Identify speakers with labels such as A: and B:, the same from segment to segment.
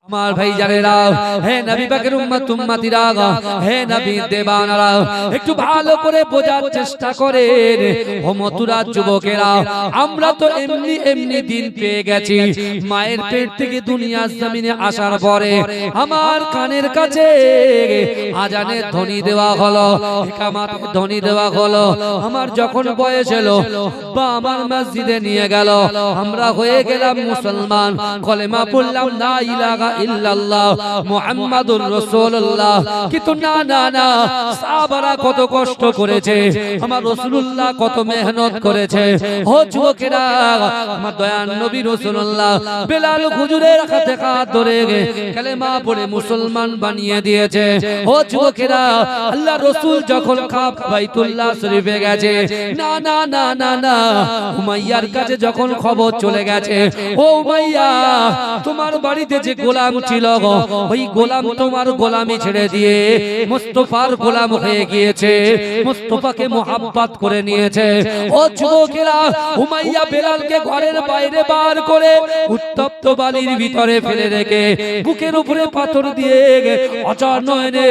A: আমার ভাই জানেরা, হে নবী পাকের উম্মত উম্মতিরা, হে নবী দেবানারা, একটু ভালো করে বোঝার চেষ্টা করেন ও মথুরার যুবকেরা। আমরা তো এমনি এমনি দিন পেয়ে গেছি। মায়ের পেট থেকে দুনিয়ার জমিনে আসার পরে আমার কানের কাছে আজানের ধ্বনি দেওয়া হলো, ইকামাতের ধ্বনি দেওয়া হলো। আমার যখন বয়স হলো, বা আমার মসজিদে নিয়ে গেল, আমরা হয়ে গেলাম মুসলমান। কলেমা পড়লাম লা ইলাহা ইল্লাল্লাহ মুহাম্মাদুর রাসূলুল্লাহ। কিন্তু না না না, সাহাবারা কত কষ্ট করেছে, আমার রাসূলুল্লাহ কত মেহনত করেছে। ও যুবকেরা, আমার দয়ার নবী রাসূলুল্লাহ বেলাল হুজুরের হাতে হাত ধরে কালেমা পড়ে মুসলমান বানিয়ে দিয়েছে। ও যুবকেরা, আল্লাহ রাসূল যখন বাইতুল্লাহ শরীফে গেছে, না না না না না, উমাইয়ার কাছে যখন খবর চলে গেছে, ও উমাইয়া, তোমার বাড়িতে যে গোলাম ছিল গো, ওই গোলাম তোমার গোলামি ছেড়ে দিয়ে মুস্তাফার গোলাম হয়ে গিয়েছে, মুস্তাফাকে মোহাব্বত করে নিয়েছে। ও যুবকেরা, উমাইয়া বেলালকে ঘরের বাইরে বার করে উত্তপ্ত বালির ভিতরে ফেলে রেখে বুকের উপরে পাথর দিয়ে অচর নয়নে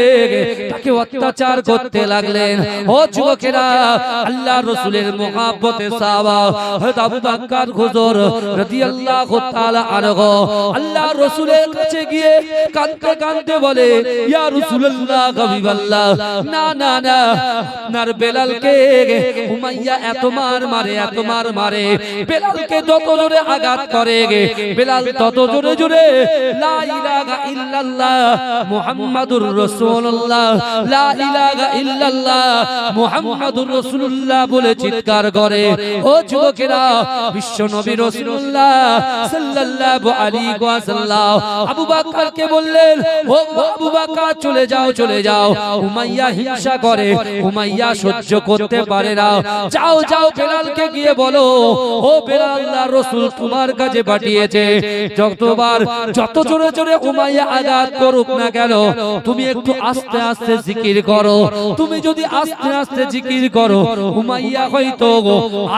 A: তাকে অত্যাচার করতে লাগলেন। ও যুবকেরা, আল্লাহ রাসূলের মোহাব্বতে সাহাবা হযরত আবু বকর হুজুর রাদিয়াল্লাহু তাআলা আনহু আল্লাহ রাসূলের কাছে গিয়ে কাঁদতে কাঁদতে বলে, ইয়া রাসূলুল্লাহ হাবিবাল্লাহ, না না না, আপনার বেলালকে উমাইয়া এত মার মারে, এত মার মারে, বেলালকে যত জোরে আঘাত করে বেলাল তত জোরে জোরে লা ইলাহা ইল্লাল্লাহ মুহাম্মাদুর রাসূলুল্লাহ, লা ইলাহা ইল্লাল্লাহ মুহাম্মাদুর রাসূলুল্লাহ বলে চিৎকার করে। ও যুবকেরা, বিশ্ব নবী রাসূলুল্লাহ সাল্লাল্লাহু আলাইহি ওয়াসাল্লাম আবু বকরকে বললেন, ও আবু বকর, চলে যাও চলে যাও, উমাইয়া হিংসা করে, উমাইয়া সহ্য করতে পারে না, যাও যাও বেলালকে গিয়ে বলো, ও বেলাল, আল্লাহর রাসূল তোমার কাছে পাঠিয়েছে, যতবার যত জোরে জোরে উমাইয়া আঘাত করুক না কেন, তুমি একটু আস্তে আস্তে জিকির করো। তুমি যদি আস্তে আস্তে জিকির করো, উমাইয়া হয়তো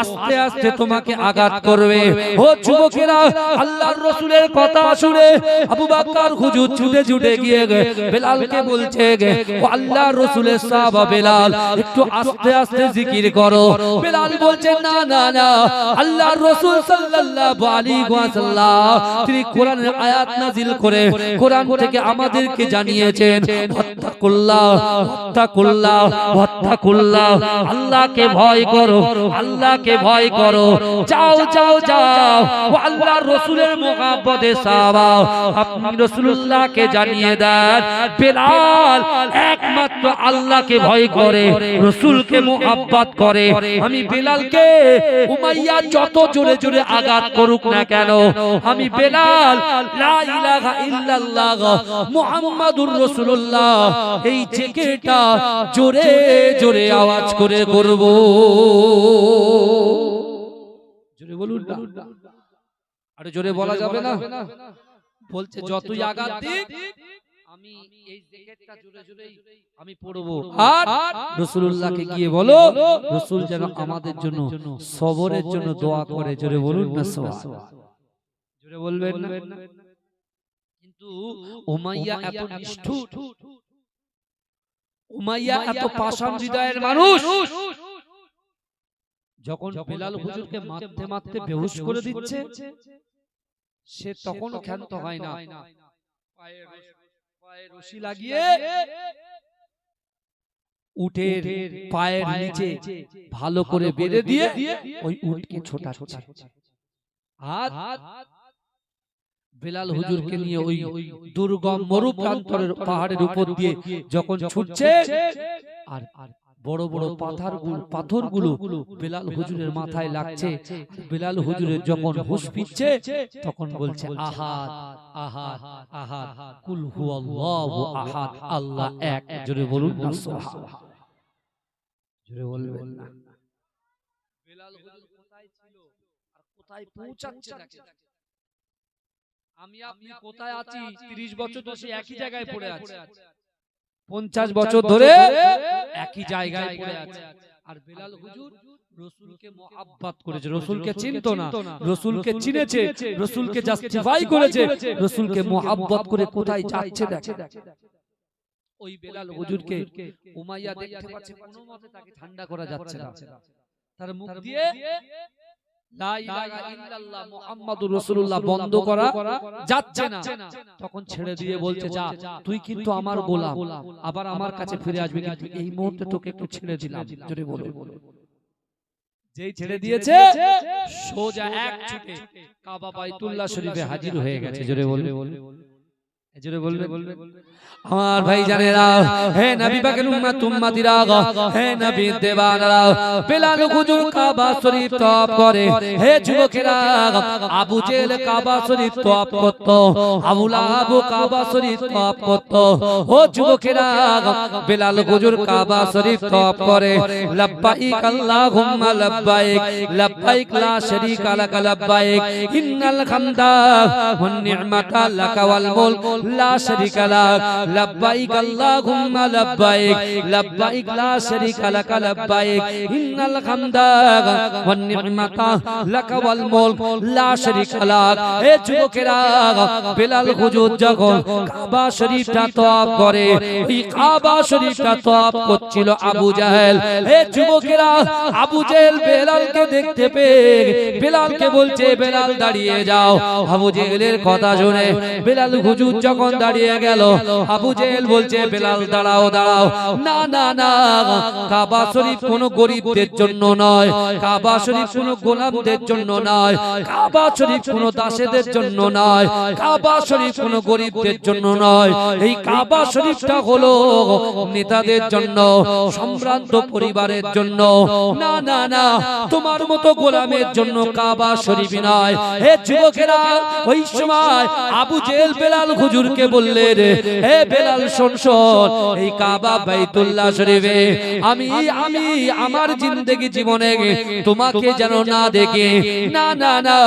A: আস্তে আস্তে তোমাকে আঘাত করবে। ও যুবকেরা, আল্লাহর রাসূলের কথা শুনে আবু বকর হুজুর ছুটে ছুটে গিয়ে বেলালকে বলছে, ও আল্লাহর রাসূলের সাহাবা বেলাল, একটু আস্তে আস্তে জিকির করো। বেলাল বলছে, না না না, আল্লাহর রাসূল সাল্লাল্লাহু আলাইহি ওয়াসাল্লাম তিনি কোরআনের আয়াত নাযিল করে কোরআন থেকে আমাদেরকে জানিয়েছেন, ওয়াত্তাকুল্লাহ ওয়াত্তাকুল্লাহ ওয়াত্তাকুল্লাহ, আল্লাহকে ভয় করো, আল্লাহকে ভয় করো, যাও যাও যাও। ও আল্লাহর রাসূলের মুহাব্বতে সাহাবা, আপনি রাসূলুল্লাহকে জানিয়ে দেন, বেলাল একমাত্র আল্লাহকে ভয় করে, রাসূলকে মুহাব্বত করে। আমি বেলালকে উমাইয়া যত জোরে জোরে আঘাত করুক না কেন, আমি বেলাল লা ইলাহা ইল্লাল্লাহ মুহাম্মাদুর রাসূলুল্লাহ এই জিকিরটা জোরে জোরে আওয়াজ করে করব। জোরে বলুন না, আরে জোরে বলা যাবে না? বলছে যতই আঘাত দিক, আমি এই জিকিরটা জোরে জোরে আমি পড়ব। আর রাসূলুল্লাহকে গিয়ে বলো, রাসূল যেন আমাদের জন্য সবরের জন্য দোয়া করে। জোরে বলুন না, সুবহানাল্লাহ। জোরে বলবেন না? কিন্তু উমাইয়া এত নিষ্ঠুর, উমাইয়া এত পাষাণ হৃদয়ের মানুষ, যখন বেলাল হুজুরকে মারতে মারতে বেহুশ করে দিচ্ছে, সে তখন ক্ষান্ত হয় না, পায়ে রশি লাগিয়ে উটের পায়ের নিচে ভালো করে বেঁধে দিয়ে ওই উটকে ছোটাচ্ছে। আর বেলাল হুজুরকে নিয়ে ওই দুর্গম মরুপ্রান্তরের পাহাড়ের উপর দিয়ে যখন ছুটছে, আর বড় বড় পাথরগুলো বেলাল হুজুরের মাথায় লাগছে, বেলাল হুজুরের যখন হুঁশ ফিরছে, তখন বলছে, আহাদ আহাদ আহাদ কুল হুয়াল্লাহু আহাদ, আল্লাহ এক। জোরে বলুন না, সুবহানাল্লাহ। জোরে বলবেন না? বেলাল হুজুর কোথায় ছিল আর কোথায় পৌঁছাচ্ছে দেখেন। আমি আপনি কোথায় আছি? 30 বছর তো সে একই জায়গায় পড়ে আছে, 50 বছর ধরে একই জায়গায় পড়ে আছে। আর বেলাল হুজুর রাসূলকে মুহাব্বত করেছে, রাসূলকে চিনতো না, রাসূলকে চিনেছে, রাসূলকে জাস্টিফাই করেছে, রাসূলকে মুহাব্বত করে কোথায় যাচ্ছে দেখে। ওই বেলাল হুজুরকে উমাইয়া দেখতে পাচ্ছে, কোনো মতে তাকে ঠান্ডা করা যাচ্ছে না, তার মুখ দিয়ে লা ইলাহা ইল্লাল্লাহ মুহাম্মাদুর রাসূলুল্লাহ বন্ধ করা যাচ্ছে না। তখন ছেড়ে দিয়ে বলছে, যা তুই কিন্তু আমার গোলাম, আবার আমার কাছে ফিরে আসবি, কিন্তু এই মুহূর্তে তোকে একটু ছেড়ে দিলাম। জোরে বলো। যেই ছেড়ে দিয়েছে সোজা এক ছুটে কাবা বাইতুল্লাহ শরীফে হাজির হয়ে গেছে। জোরে বলবে, জোরে বলবে। আমার ভাই জানেরা, হে নবী পাকের উম্মত উম্মতিরা, হে নবী দেওয়ানারা, বেলাল হুজুর কাবা শরীফ তওয়াফ করে। হে যুবকেরা, আবু জেহেল কাবা শরীফ তওয়াফ করত, আবু লাহাব কাবা শরীফ তওয়াফ করত। ও যুবকেরা, বেলাল হুজুর কাবা শরীফ তওয়াফ করে, লব্বাইক আল্লাহুম্মা লব্বাইক, লব্বাইক লা শারীকা লাক লব্বাইক, ইন্নাল হামদা ওয়ান নি'মাতা লাকা ওয়াল মুলক লা শারীকা লাক, লব্বাইক আল্লাহুম্মা লব্বাইক, লব্বাইক লা শারীকা লাক লব্বাইক, ইন্নাল হামদা ওয়ান নি'মাতা লাকা ওয়াল মুলক লা শারীকা লাক। হে যুবকেরা, বেলাল হুজুর যখন কাবা শরীফটা তওয়াফ করে, এই কাবা শরীফটা তওয়াফ করছিল আবু জাহেল। হে যুবকেরা, আবু জাহেল বেলালকে দেখতে পেয়ে বেলালকে বলছে, বেলাল দাঁড়িয়ে যাও। আবু জাহেলের কথা শুনে বেলাল হুজুর যখন দাঁড়িয়ে গেল, আবু জেহেল বলছে, বেলাল দাঁড়াও দাঁড়াও, না না না, কাবা শরীফ কোনো গরিবদের জন্য নয়, কাবা শরীফ কোনো গোলামদের জন্য নয়, কাবা শরীফ কোনো দাসেদের জন্য নয়, কাবা শরীফ কোনো গরিবদের জন্য নয়, এই কাবা শরীফটা হলো নেতাদের জন্য, সম্ভ্রান্ত পরিবারের জন্য। না না না, তোমার মতো গোলামের জন্য কাবা শরীফ নয়। হে যুবকেরা, ওই সময় আবু জেহেল বেলাল হুজুরকে বললে, হে বেলাল শোন শোন, এই কাবা বাইতুল্লাহ শরীফে আমি আমার জিন্দেগি জীবনে তোমাকে যেন না দেখে, না না না,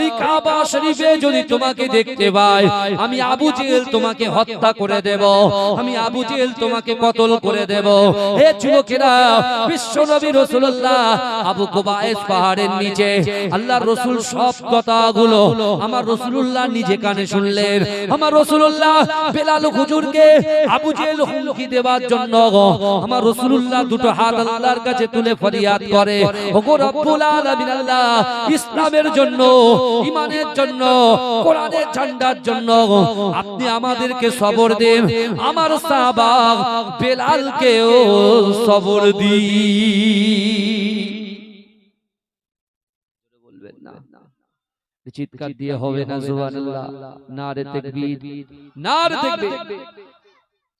A: এই কাবা শরীফে যদি তোমাকে দেখতে পাই, আমি আবু জেহেল তোমাকে হত্যা করে দেব, আমি আবু জেহেল তোমাকে কতল করে দেব। হে যুবকেরা, বিশ্বনবী রাসূলুল্লাহ আবু কুবাইস পাহাড়ের নিচে আল্লাহর রাসূল সব কথাগুলো আমার রাসূলুল্লাহ নিজে কানে শুনলেন। আমার রাসূলুল্লাহ বেলাল হুজুরকে আবু জেহেল হুমকি দেওয়ার জন্য আমার রাসূলুল্লাহ দুটো হাত আল্লাহর কাছে তুলে ফরিয়াদ করে, ওগো রব্বুল আলামিন আল্লাহ, ইসলামের জন্য, ঈমানের জন্য, কোরআনের ঝান্ডার জন্য আপনি আমাদেরকে সবর দেন, আমার সাহাবা বেলালকেও সবর দিন। বলবেন না, চিৎকার দিয়ে হবে না সুবহানাল্লাহ, নারে তাকবীর, নারে তাকবীর।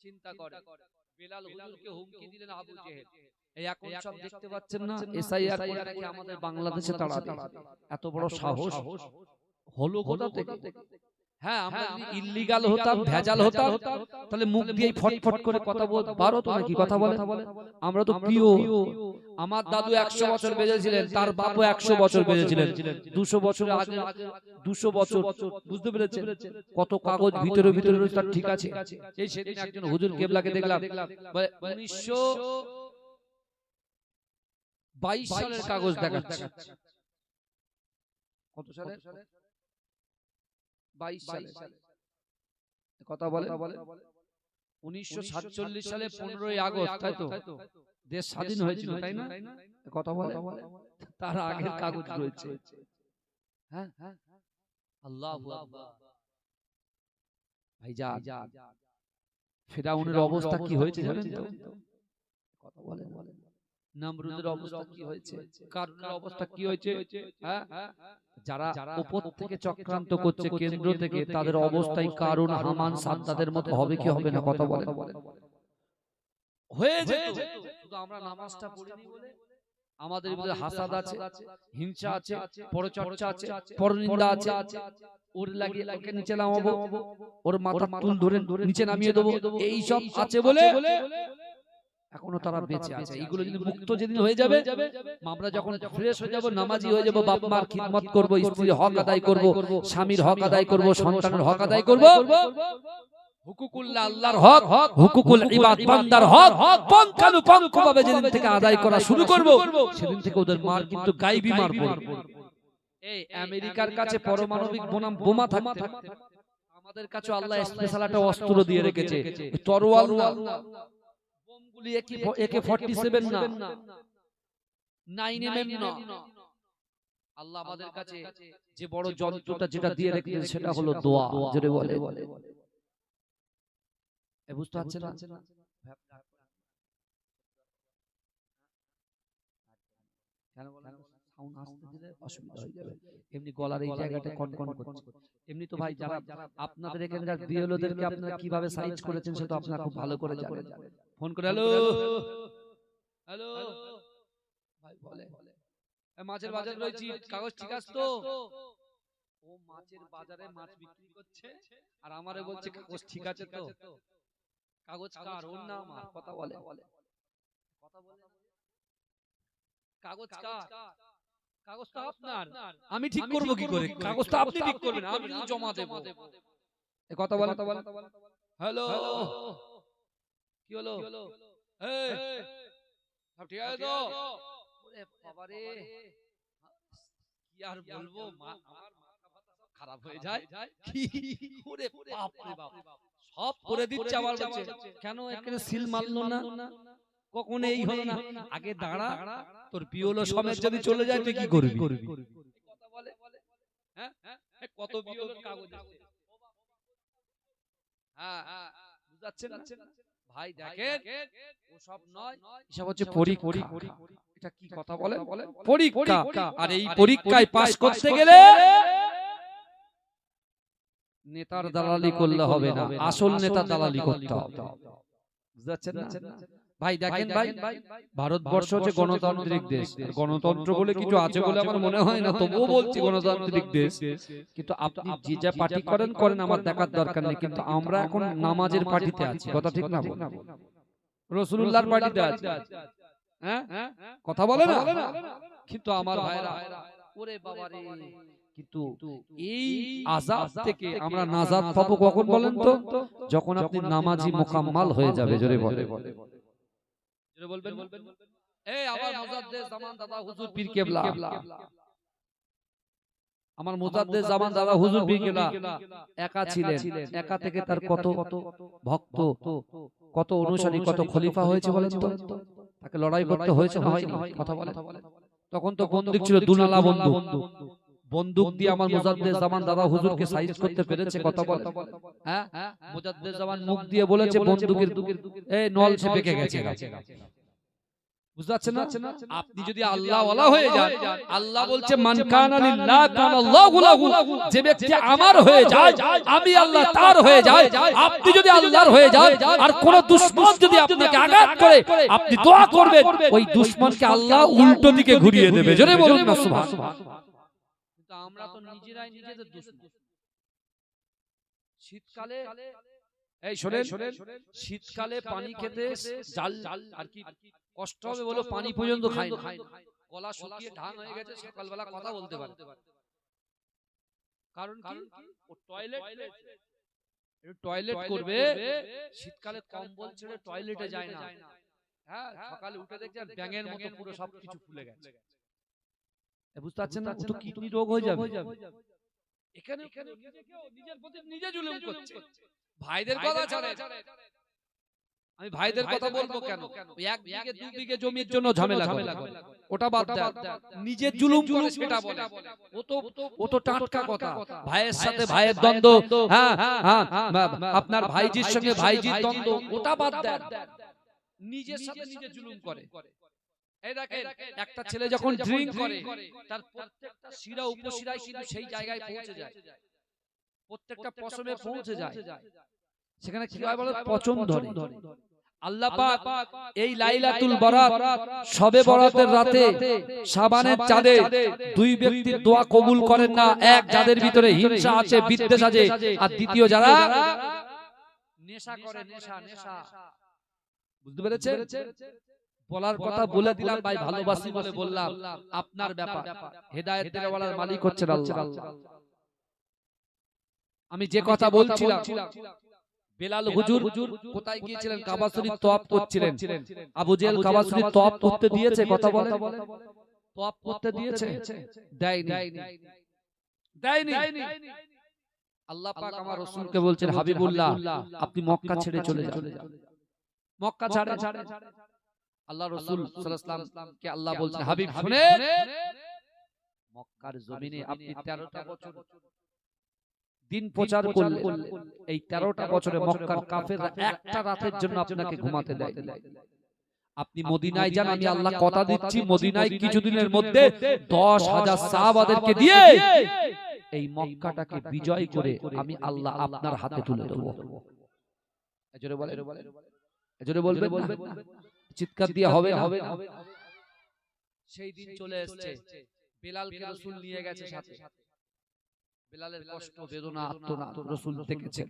A: চিন্তা করে বেলাল হুজুরকে হুমকি দিলেন আবু জেহেল, এই এখন সব দেখতে পাচ্ছেন না, এসআইআর করে নাকি আমাদের বাংলাদেশে তাড়াতে, এত বড় সাহস হলো কোথা থেকে? হ্যাঁ, আমরা যদি ইল্লিগাল হতাম, ভেজাল হতাম, তাহলে মুখ দিয়ে ফটফট করে কথা বলতে পারো তো নাকি? কথা বলে আমরা তো প্রিয়। আমার দাদু 100 বছর বেঁচেছিলেন, তার বাপও 100 বছর বেঁচেছিলেন, 200 বছর আগে, 200 বছর, বুঝতে পেরেছেন? কত কাগজ ভিতরে ভিতরে রয়েছে, তার ঠিক আছে। এই সেদিন একজন হুজুর কেবলাকে দেখলাম, 1922 সালের কাগজ দেখাচ্ছে। কত সালে? 22 সালে। কথা বলে 1947 সালে 15ই আগস্ট, তাই তো দেশ স্বাধীন হয়েছিল, তাই না? কথা বলে তার আগের কাগজ রয়েছে। হ্যাঁ, আল্লাহু আকবার। ভাইজান, ফিরাউনের অবস্থা কি হয়েছে জানেন তো? কথা বলে নমরুদের অবস্থা কি হয়েছে, কারুনের অবস্থা কি হয়েছে? হ্যাঁ, যারা উপর থেকে চক্রান্ত করছে, কেন্দ্র থেকে, তাদের অবস্থাই কারুন, হামান, সাদ্দাদের মতো হবে কি হবে না? কথা বলে হয়ে যেত। শুধু আমরা নামাজটা পড়িনি বলে আমাদের ভিতরে হাসাদ আছে, হিংসা আছে, পরচর্চা আছে, পরনিন্দা আছে। ওর লাগিয়ে ওকে নিচে নামাবো, ওর মাথা তুল ধরে নিচে নামিয়ে দেবো, এই সব আছে বলে এখনো তারা বেঁচে আছে। এইগুলো যদি মুক্ত যেদিন হয়ে যাবে, আমরা যখন ফ্রেশ হয়ে যাব, নামাজি হয়ে যাব, বাপ মার খিদমত করব, স্ত্রীর হক আদায় করব, স্বামীর হক আদায় করব, সন্তানের হক আদায় করব, হুকুকুল্লাহ আল্লাহর হক, হুকুকুল ইবাদ বান্দার হক পঙ্খানুপঙ্খভাবে যেদিন থেকে আদায় করা শুরু করব, সেদিন থেকে ওদের মার কিন্তু গায়েবী মার পড়বে। এই আমেরিকার কাছে পারমাণবিক বোমা থাকতে, আমাদের কাছে আল্লাহ স্পেশাল একটা অস্ত্র দিয়ে রেখেছে, তরোয়াল না, বোমগুলি AK-47 না, 9mm না। আল্লাহ আমাদের কাছে যে বড় যন্ত্রটা যেটা দিয়ে রেখেছে সেটা হলো দোয়া। জোরে বলে, বুঝতে পারছেন না? কেন বলেন? সাউন্ড আসতে দিলে অসুবিধা হয়ে যাবে। এমনি গলার এই জায়গাটা কনকন করছে। এমনি তো ভাই যারা আপনাদের এখানকার বিএলওদেরকে আপনারা কিভাবে সাইজ করেছেন সেটা আপনারা খুব ভালো করে জানেন। ফোন করে হ্যালো হ্যালো ভাই বলে মাছের বাজার রয়েছি, কাগজ ঠিক আছে তো? ও মাছের বাজারে মাছ বিক্রি করছে আর আমারে বলছে কাগজ ঠিক আছে তো? কাগজ কার? ওর না আমার? কথা বলে কাগজ কার? কাগজ তো আপনার। আমি ঠিক করব কি করে? কাগজ তো আপনি ঠিক করবেন, আমি জমা দেব। এই কথা বলে হ্যালো কি হলো? এই সব ঠিক আছে তো? ওরে বাবা রে, কি আর বলবো, আমার মাথা ফাতা সব খারাপ হয়ে যায়। কি ওরে বাপ রে বাপ, সব করে দিচ্ছে আবার বলছে কেন এখানে সিল মারলো না, কখন এই হলো না, আগে দাঁড়া, তোর বিওলো সমেত যদি চলে যায় তুই কি করবি? কথা বলে হ্যাঁ, কত বিওলোর কাগজ আছে। হ্যাঁ বুঝাচ্ছেন না ভাই? দেখেন ওসব নয়, এসব হচ্ছে পরীক্ষা। এটা কি কথা বলে? পরীক্ষা। আর এই পরীক্ষায় পাস করতে গেলে নেতার দালালি করলে হবে না, আসল নেতার দালালি করতে হবে। বুঝাচ্ছেন না ভাই? দেখেন ভাই, ভারতবর্ষ হচ্ছে গণতান্ত্রিক দেশ, গণতন্ত্র বলে কিছু আছে বলে আমার মনে হয় না, তবুও বলছি গণতান্ত্রিক দেশ। কিন্তু আপনি যে যা পার্টি করেন আমার দেখার দরকার নেই, কিন্তু আমরা এখন নামাজের পার্টিতে আছি, কথা ঠিক না? রাসূলুল্লাহর পার্টিতে আছি, হ্যাঁ কথা বলে না? কিন্তু আমার ভাইরা, ওরে বাবা রে, কিন্তু এই আযাব থেকে আমরা নাজাত পাবো কখন বলেন তো? যখন আপনি নামাজি মুকাম্মাল হয়ে যাবে। জোরে বলে বলবেন, এই আমার মুজাদ্দেদ জামান দাদা হুজুর পীর কেবলা, আমার মুজাদ্দেদ জামান দাদা হুজুর পীর কেবলা একা ছিলেন, একা থেকে তার কত ভক্ত, কত অনুসারী, কত খলিফা হয়েছে বলেন তো? তাকে লড়াই করতে হয়েছে না হয়নি? কথা বলে। তখন তো বন্দুক ছিল, দুনালা বন্দুক দিয়ে আমার মুজাদ্দেদ জামান দাদা হুজুরকে সাইজ করতে পেরেছে। কথা বলে হ্যাঁ, মুজাদ্দেদ জামান মুখ দিয়ে বলেছে বন্দুকের এই নল সে পেকে গেছে। বুঝতে পারছেন না? আপনি যদি আল্লাহ ওয়ালা হয়ে যান, আল্লাহ বলছে মান কানা লিল্লাহ কানা আল্লাহু লাহু, যে ব্যক্তি আমার হয়ে যায় আমি আল্লাহ তার হয়ে যাই। আপনি যদি আল্লাহর হয়ে যান আর কোন দুশমন যদি আপনাকে আঘাত করে, আপনি দোয়া করবেন ওই দুশমনকে আল্লাহ উল্টো দিকে ঘুরিয়ে দেবে। জোরে বলুন না সুবহানাল্লাহ। কিন্তু আমরা তো নিজেরাই নিজেদের দুশমন। শীতকালে এই শুনেন, শীতকালে পানি খেতে জাল আর কি কষ্ট হবে বলো, পানি পর্যন্ত খাই না, গলা শুকিয়ে ঢাং হয়ে গেছে, সকালবেলা কথা বলতে পারে। কারণ কি? ও টয়লেট করবে, শীতকালে কম্বল ছেড়ে টয়লেটে যায় না। হ্যাঁ, সকালে উঠে দেখছে ব্যাঙের মতো পুরো সবকিছু ফুলে গেছে। বুঝতে পারছেন না? ও তো কিডনি রোগ হয়ে যাবে। এখানে নিজের প্রতি নিজে জুলুম করছে। ভাইদের কথা ছাড়ে, আমি ভাইদের কথা বলবো কেন? এক বিঘে দুই বিঘে জমির জন্য ঝামেলা করে, ওটা বাদ দেন, নিজের জুলুম করে সেটা বলে। ও তো টাটকা কথা, ভাইয়ের সাথে ভাইয়ের দ্বন্দ্ব, হ্যাঁ আপনার ভাইজির সঙ্গে ভাইজির দ্বন্দ্ব, ওটা বাদ দেন, নিজের সাথে নিজে জুলুম করে। এই দেখেন, একটা ছেলে যখন ড্রিঙ্ক করে তার প্রত্যেকটা শিরা উপশিরায় কিন্তু সেই জায়গায় পৌঁছে যায়, প্রত্যেকটা পশমে পৌঁছে যায়, সেখানে কি হয় বলো? পচন ধরে। আল্লাহ পাক এই লাইলাতুল বারাত, শবে বরাতের রাতে, শাবানের চাঁদে দুই ব্যক্তির দোয়া কবুল করেন না। এক, যাদের ভিতরে হিংসা আছে, বিদ্বেষ আছে, আর দ্বিতীয় যারা নেশা করে। নেশা বুঝতে পেরেছেন? বলার কথা বলে দিলাম ভাই, ভালোবাসি বলে বললাম, আপনার ব্যাপার। হেদায়েত দেওয়ার বলার মালিক হচ্ছেন আল্লাহ। আমি যে কথা বলছিলাম, বেলাল হুজুর কোথায় গিয়েছিলেন? কাবা শরীফ তওয়াফ করছিলেন। আবু জেহেল কাবা শরীফ তওয়াফ করতে দিয়েছে? কথা বলেন। তওয়াফ করতে দিয়েছে? দেয়নি। আল্লাহ পাক আমার রাসূলকে বলছেন, হাবিবুল্লাহ আপনি মক্কা ছেড়ে চলে যান। মক্কা ছাড়ে। আল্লাহ রাসূল সাল্লাল্লাহু আলাইহি ওয়াসাল্লাম কে আল্লাহ বলছেন, হাবিব শুনেন, মক্কার জমিনে আপনি 13টা বছর দিন প্রচার করলেন। এই 13টা বছরে মক্কার কাফেররা একটা রাতের জন্য আপনাকে ঘুমাতে দেয়। আপনি মদিনায় যান, আমি আল্লাহ কথা দিচ্ছি মদিনায় কিছুদিনের মধ্যে 10,000 সাহাবাদেরকে দিয়ে এই মক্কাটাকে বিজয় করে আমি আল্লাহ আপনার হাতে তুলে দেব। জোরে বলেন, জোরে বলবেন, চিৎকার দিয়ে হবে না? সেই দিন চলে এসেছে, বেলালকে রাসূল নিয়ে গেছে সাথে। বেলালের কষ্ট বেদনা আত্মনাদ রাসূল দেখেছেন।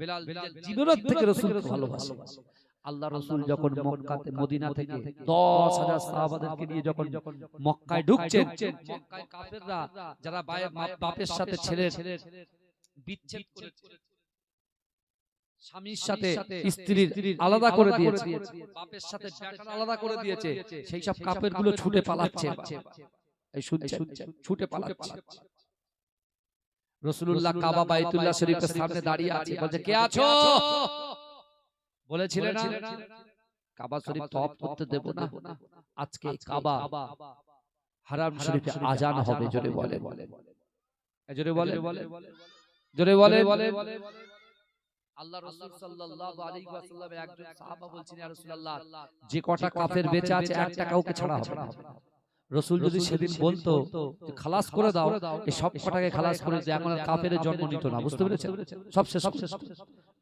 A: বেলাল জীবনের থেকে রাসূলকে ভালোবাসে। আল্লাহ রাসূল যখন মক্কাতে মদিনা থেকে 10,000 সাহাবাদেরকে নিয়ে যখন মক্কায় ঢুকছেন, মক্কায় কাফেররা যারা বাপের সাথে ছেলের বিচ্ছেদ করেছে, স্বামীর সাথে স্ত্রীর আলাদা করে দিয়েছে, বাপের সাথে বেটার আলাদা করে দিয়েছে, সেই সব কাফেরগুলো ছুটে পালাচ্ছে। এই শুনছেন, ছুটে পালাচ্ছে। রাসূলুল্লাহ কাবা বাইতুল্লাহ শরীফের সামনে দাঁড়িয়ে আছে, বলছে কে আছো? বলেছিলেন না কাবা শরীফ তওয়াফ করতে দেব না, আজকে কাবা হারাম শরীফে আজান হবে। জোরে বলে, জোরে বলে, জোরে বলে। আল্লাহ রাসূল সাল্লাল্লাহু আলাইহি ওয়াসাল্লামের একজন সাহাবা বলছেন, ইয়া রাসূলুল্লাহ যে কটা কাফের বেঁচে আছে একটা কাউকে ছাড়া হবে না। রাসূল যদি সেদিন বলতো যে খালাস করে দাও, এই সব কটাকে খালাস করে দিয়ে এখন কাফেরের জন্ম নিত না। বুঝতে পেরেছেন? সব শেষ।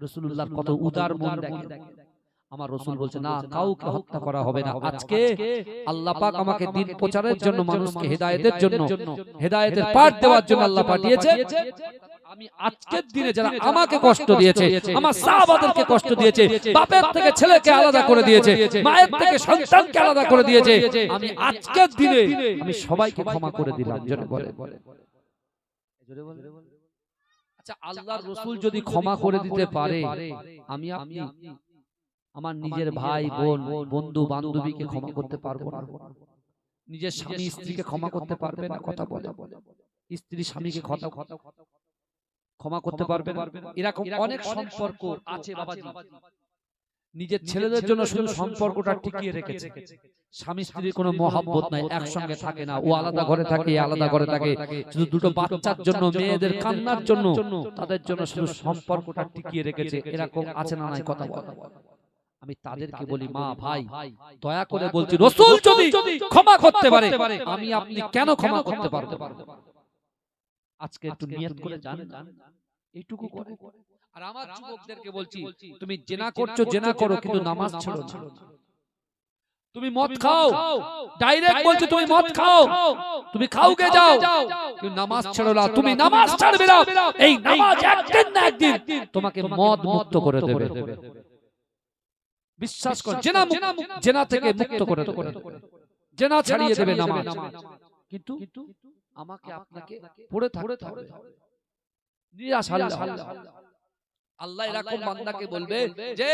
A: রাসূলুল্লাহর কত উদার মন দেখেন। আমার রাসূল বলছে না, কাউকে হত্যা করা হবে না। আজকে আল্লাহ পাক আমাকে দ্বীন প্রচারের জন্য, মানুষকে হেদায়েতের জন্য, হেদায়েতের পাঠ দেওয়ার জন্য আল্লাহ পাঠিয়েছে। আমি আজকের দিনে যারা আমাকে কষ্ট দিয়েছে, আমার সাহাবাদেরকে কষ্ট দিয়েছে, বাপের থেকে ছেলেকে আলাদা করে দিয়েছে, মায়ের থেকে সন্তানকে আলাদা করে দিয়েছে, আমি আজকের দিনে আমি সবাইকে ক্ষমা করে দিলাম। জোরে বলে। আচ্ছা, আল্লাহর রাসূল যদি ক্ষমা করে দিতে পারে, আমি আপনি আমার নিজের ভাই বোন, বন্ধু বান্ধবীকে ক্ষমা করতে পারবো না? নিজের স্বামী স্ত্রীকে ক্ষমা করতে পারবে না? কথা বলে। স্ত্রী স্বামীকে ক্ষমা করতে পারবে না? এরকম অনেক সম্পর্ক আছে বাবাজি। নিজের ছেলেদের জন্য শুধু সম্পর্কটা টিকিয়ে রেখেছে, স্বামী স্ত্রীর কোনো মহব্বত নাই, একসঙ্গে থাকে না, ও আলাদা ঘরে থাকে, আলাদা ঘরে থাকে, শুধু দুটো বাচ্চার জন্য, মেয়েদের কান্নার জন্য, তাদের জন্য শুধু সম্পর্কটা টিকিয়ে রেখেছে। এরকম আছে না নাই? কথা বলে। আমি তাদেরকে বলি, মা ভাই দয়া করে বলছি, রাসূল যদি ক্ষমা করতে পারে, আমি আপনি কেন ক্ষমা করতে পারবো? আজকে একটু নিয়ত করে জানেন, এইটুকু করে। আর আমার যুবকদেরকে বলছি, তুমি জেনা করছো, জেনা করো, কিন্তু নামাজ ছাড়ো না। তুমি মদ খাও, ডাইরেক্ট বলছো তুমি মদ খাও, তুমি খাওকে যাও, কিন্তু নামাজ ছাড়ো না। তুমি নামাজ ছাড়বে না, এই নামাজ একদিন না একদিন তোমাকে মদ মুক্ত করে দেবে। বিশ্বাস কর, জেনা থেকে মুক্ত করে দেবে, জেনা ছাড়িয়ে দেবে নামাজ। কিন্তু আমাকে আপনাকে পড়ে থাকতে হবে। আল্লাহ এরকম বান্দাকে বলবে যে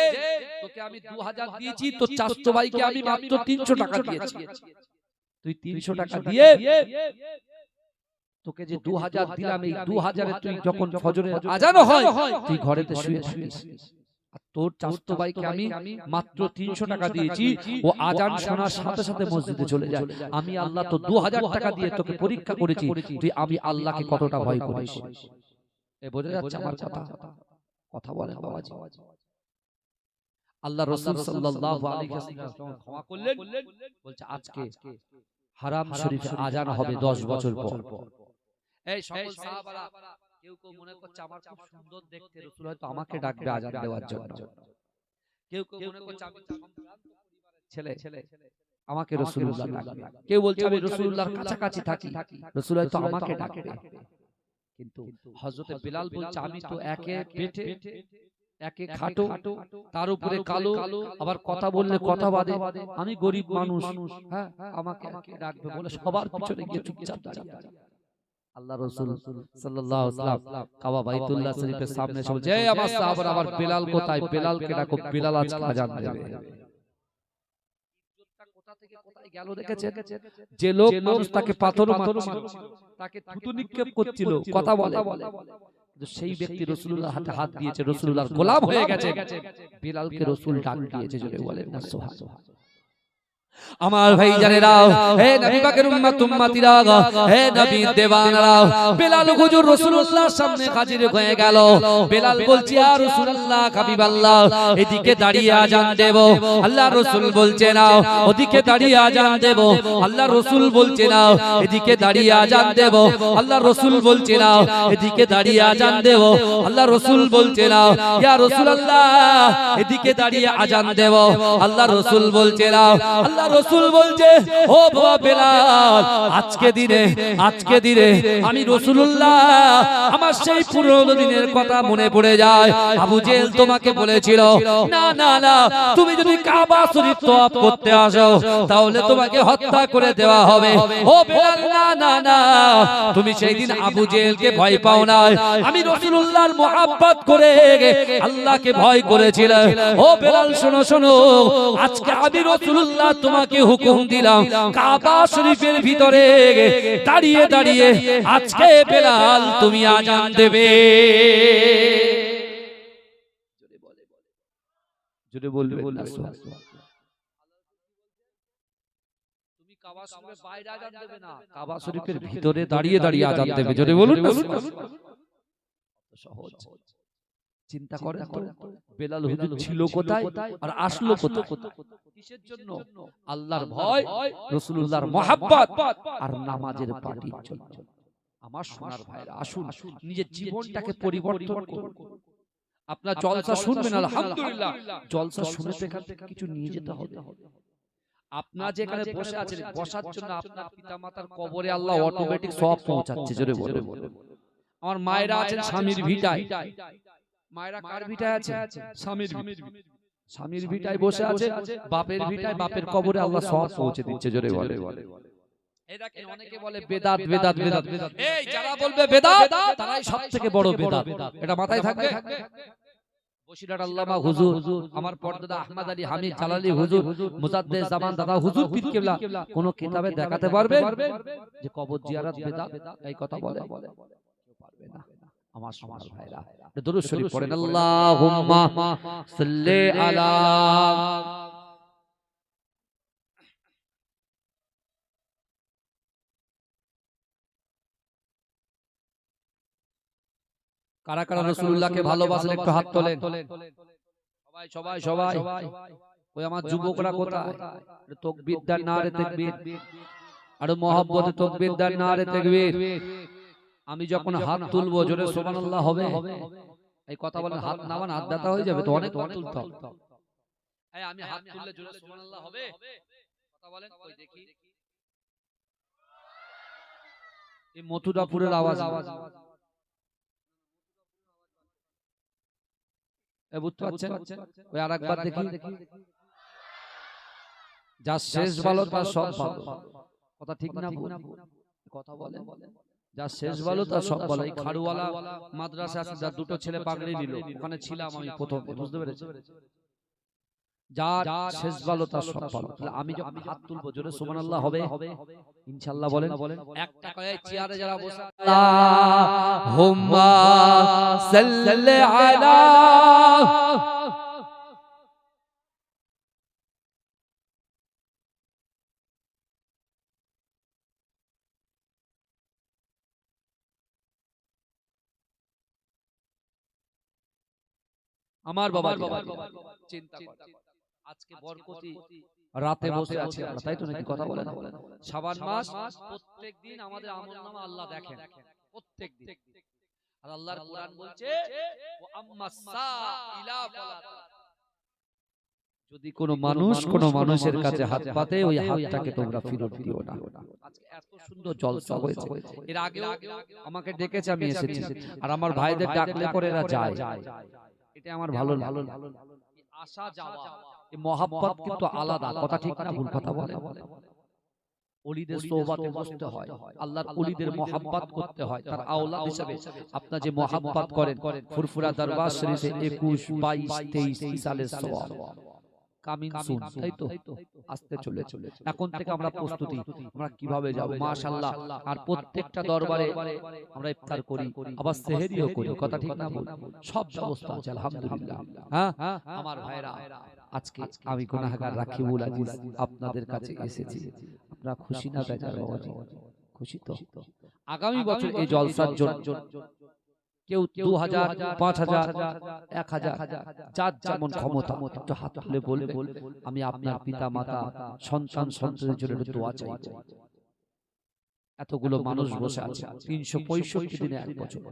A: তোকে আমি 2000 দিয়েছি, তো চাচতো ভাইকে আমি মাত্র 300 টাকা দিয়েছি, তুই 300 টাকা দিয়ে তোকে যে 2000 দিলাম, এই 2000 এ তুই যখন ফজরের আজান হয় তুই ঘরেতে শুয়ে থাকিস। আর তোর চাচতো ভাইকে আমি মাত্র 300 টাকা দিয়েছি, ও আজান শোনার সাথে সাথে মসজিদে চলে যায়। আমি আল্লাহ তো 2000 টাকা দিয়ে তোকে পরীক্ষা করেছি, তুই আমি আল্লাহকে কতটা ভয় করিস। এ বোঝা যাচ্ছে আমার কথা? কথা বলেন বাবাজি। আল্লাহ রাসূল সাল্লাল্লাহু আলাইহি ওয়াসাল্লাম ক্ষমা করলেন, বলছে আজকে হারাম শরীফে আজান হবে 10 বছর পর। এই সকল সাহাবারা কেউ কেউ মনে করছে আমার খুব সুন্দর দেখতে, রাসূল হয়তো আমাকে ডাকবে আজান দেওয়ার জন্য। কেউ কেউ মনে করছে আমি সম্ভ্রান্ত পরিবারের ছেলে, আমাকে রাসূলুল্লাহ ডাকবে। কেউ বলছে আমি রাসূলুল্লাহর কাছাকাছি থাকি, রাসূল হয়তো আমাকে ডাকবে। কিন্তু হযরত বিলাল বলছে আমি তো একে পেটে, একে খাটো, তার উপরে কালো, আবার কথা বললে কথা বাদে, আমি গরিব মানুষ, হ্যাঁ আমাকে ডাকবে বলে সবার পিছনে গিয়ে চুপচাপ দাঁড়িয়ে। আল্লাহ রাসূল সাল্লাল্লাহু আলাইহি ওয়াসাল্লাম কাবা বাইতুল্লাহ শরীফের সামনে এসে বলছে, এই আমার সাহাবারা, আমার বিলাল কোথায়? বিলালকে ডাকো, বিলাল আজকে আযান দেবে। ইজ্জতটা কোথা থেকে কোথায় গেল দেখেছেন? যে লোক মানুষ তাকে পাথর মারছিল, তাকে থুতু নিক্ষেপ করছিল, কথা বলে, কিন্তু সেই ব্যক্তি রাসূলুল্লাহর হাতে হাত দিয়েছে, রাসূলুল্লাহর গোলাম হয়ে গেছে। বিলালকে রাসূল ডাক দিয়েছে, জোরে বলেন না সুবহানাল্লাহ। আমার ভাই জানেরা, হে নবী পাকের উম্মত উম্মতিরা, হে নবী দেওয়ানারা, বিলাল হুজুর রাসূলুল্লাহর সামনে হাজির হয়ে গেল। বিলাল বলছে, ইয়া রাসূলুল্লাহ, হাবিবাল্লাহ, এদিকে দাঁড়িয়ে আযান দেব। আল্লাহ রাসূল বলছে না, ওদিকে দাঁড়িয়ে আযান দেব। আল্লাহ রাসূল বলছে না, এদিকে দাঁড়িয়ে আযান দেব। আল্লাহ রাসূল বলছে না, এদিকে দাঁড়িয়ে আযান দেব। আল্লাহ রাসূল বলছে না, ইয়া রাসূলুল্লাহ, এদিকে দাঁড়িয়ে আযান দেব। আল্লাহ রাসূল বলছে না। আল্লাহ রাসূল বলছে, ও বাবা বেলাল, আজকে দিনে আমি রাসূলুল্লাহ, আমার সেই পুরনো দিনের কথা মনে পড়ে যায়। আবু জেহেল তোমাকে বলেছিল, না না না, তুমি যদি কাবা শরীফ তওয়াফ করতে আসো তাহলে তোমাকে হত্যা করে দেওয়া হবে। ও বেলাল, না না না, তুমি সেই দিন আবু জেহেলকে ভয় পাও না, আমি রাসূলুল্লাহর মুহাব্বত করে আল্লাহকে ভয় করেছিলাম। ও বেলাল, শোনো শোনো, আজকে আমি রাসূলুল্লাহ তোমাকে হুকুম দিলাম, কাবা শরীফের ভিতরে দাঁড়িয়ে দাঁড়িয়ে আজকে বেলাল তুমি আযান দেবে। জোরে বলবেন না সুবহানাল্লাহ। তুমি কাবা শরীফের বাইরে আযান দেবে না, কাবা শরীফের ভিতরে দাঁড়িয়ে দাঁড়িয়ে আযান দেবে। জোরে বলুন না সুবহানাল্লাহ। সহজ। চিন্তা করেন তো, বেলাল হুজুর ছিল কোথায় আর আসলো কোথায়? কিসের জন্য? আল্লাহর ভয়, রাসূলুল্লাহর মুহাব্বত আর নামাজের পাটির জন্য। আমার সোনার ভাইরা, আসুন নিজের জীবনটাকে পরিবর্তন করুন। আপনার জলসা শুনবেন, আলহামদুলিল্লাহ, জলসা শুনে এখান থেকে কিছু নিয়ে যেতে হবে। আপনারা যেখানে বসে আছেন, বসার জন্য আপনার পিতামাতার কবরে আল্লাহ অটোমেটিক সব পৌঁছাচ্ছে। জোরে বলুন। আমার মায়েরা আছেন স্বামীর ভিটায়, মায়েরা কার ভিটায় আছে? স্বামীর ভিটায় বসে আছে, বাপের ভিটায়, বাপের কবরে আল্লাহ সওয়াব পৌঁছে দিচ্ছে। জোরে বলে। এই দেখেন, অনেকে বলে বেদাত বেদাত বেদাত, এই যারা বলবে বেদাত তারাই সবথেকে বড় বেদাত, এটা মাথায় থাকবে। বসিরহাট আল্লামা হুজুর, আমার পর্দাদা আহমদ আলী হামিদ জালালি হুজুর, মুজাদ্দেদ জামান দাদা হুজুর পীর কেবলা কোন কিতাবে দেখাতে পারবে যে কবর জিয়ারত বেদাত? এই কথা বলে পারবে না। আমার সোনার ভাইরা, দরুদ শরীফ পড়েন, আল্লাহুম্মা সাল্লি আলা। কারা কারা রাসূলুল্লাহকে ভালোবাসেন একটু হাত তোলেন। সবাই সবাই সবাই। ওই আমার যুবকরা কোথায়? তাকবীর দেন, নারে তাকবীর। আর মহব্বতে তাকবীর দেন, নারে তাকবীর। আমি যখন হাত তুলবো জোরে সুবহানাল্লাহ হবে। এই কথা বলেন, হাত নামান, হাত ব্যথা হয়ে যাবে তো, অনেক বার তুলতে হবে। এই আমি হাত তুললে জোরে সুবহানাল্লাহ হবে? কথা বলেন, কই দেখি। এই মথুরাপুরের আওয়াজ। এ বুঝতে পারছেন? ওই আরেকবার দেখি। যা শেষ ভালো তার সব ভালো। কথা ঠিক না ভুল? কথা বলেন। যা শেষ ভালো তার সব ভালো। এই খাড়ুওয়ালা মাদ্রাসা আছে, যার দুটো ছেলে পাগড়ি নিল, ওখানে ছিলাম আমি প্রথম, বুঝতে পেরেছেন? যা শেষ ভালো তার সব ভালো। তাহলে আমি যখন হাত তুলবো জোরে সুবহানাল্লাহ হবে ইনশাআল্লাহ বলেন। একটা করে চেয়ারে যারা বসে, আল্লাহুম্মা সাল্লি আলা। আমার বাবা চিন্তা কর, আজকে বরকতি রাতে বসে আছে আমরা, তাই তো নাকি? কথা বলেন। শাবান মাস, প্রত্যেকদিন আমাদের আমলনামা আল্লাহ দেখেন, প্রত্যেকদিন। আর আল্লাহর কোরআন বলছে, ওয়া আম্মাস সাইলা ফালা। যদি কোনো মানুষের কাছে হাত পাতে, ওই হাতটাকে তোমরা ফেরত দিও না। আজকে এত সুন্দর জলসা হয়েছে। এর আগে আমাকে ডেকেছে, আমি এসেছি, আর আমার ভাইদের ডাকলে পরে এরা যায়। এটা আমার ভালো লাগে। আসা যাওয়া, এই মহব্বত কিন্তু আলাদা। কথা ঠিক না ভুল কথা বলে? ওলিদের সোহবতে বসতে হয়, আল্লাহর ওলিদের মহব্বত করতে হয়, তার আওলাদ হিসেবে আপনারা যে মহব্বত করেন, ফুরফুরা দরবার শরীফে 21, 22, 23 সালের সওয়াব কামিং সুন, তাই তো আসতে চলেছে। এখন থেকে আমরা প্রস্তুতি, আমরা কিভাবে যাব মাশাআল্লাহ। আর প্রত্যেকটা দরবারে আমরা ইফতার করি, আবার সেহরিও করি, কথা ঠিক না বল, সব ব্যবস্থা আছে আলহামদুলিল্লাহ। হ্যাঁ আমার ভাইরা, আজকে আমি গুনাহগার রাকিবুল আজিজ আপনাদের কাছে এসেছি, আপনারা খুশি না বেজার বাবাজি? খুশি তো? আগামী বছর এই জলসার জন্য কেউ 2000, 5000, 1000 যার যেমন ক্ষমতা একটু হাত তুলে বলবে, আমি আপনার পিতা মাতা সন্তান সন্ততির জন্য দোয়া চাই। এতগুলো মানুষ বসে আছে, 365 দিনে এক বছর,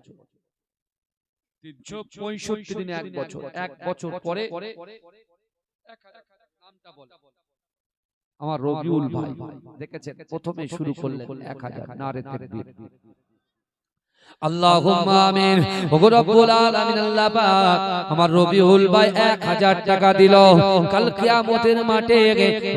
A: 365 দিনে এক বছর, এক বছর পরে নামটা বল, আমার রবিউল ভাই দেখেছেন প্রথমে শুরু করলেন 1000, নারে তাকবীর, আল্লাহুম্মা আমিন। ওগো রব্বুল আলামিন আল্লাহ পাক আমার রবিউল ভাই 1000 টাকা দিল, কাল কিয়ামতের মাঠে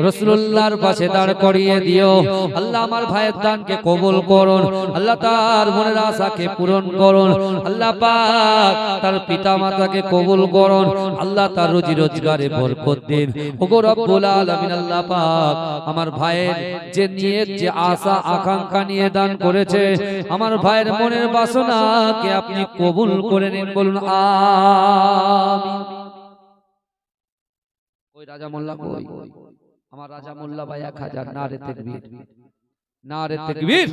A: রাসূলুল্লাহর পাশে দাঁড় করিয়ে দিও। আল্লাহ আমার ভাইয়ের দানকে কবুল করুন, আল্লাহ তার মনের আশাকে পূরণ করুন, আল্লাহ পাক তার পিতা মাতাকে কবুল করুন, আল্লাহ তার রুজি রোজগারে বরকত দিন। ওগো রব্বুল আলামিন আল্লাহ পাক আমার ভাইয়ের যে নিয়ত, যে আশা আকাঙ্ক্ষা নিয়ে দান করেছে, আমার ভাইয়ের মনের বাসনাকে আপনি কবুল করে নিন, বলুন আমিন। ওই রাজা মোল্লা কই? আমার রাজা মোল্লা ভাই 1000, নারে তাকবীর, নারে তাকবীর।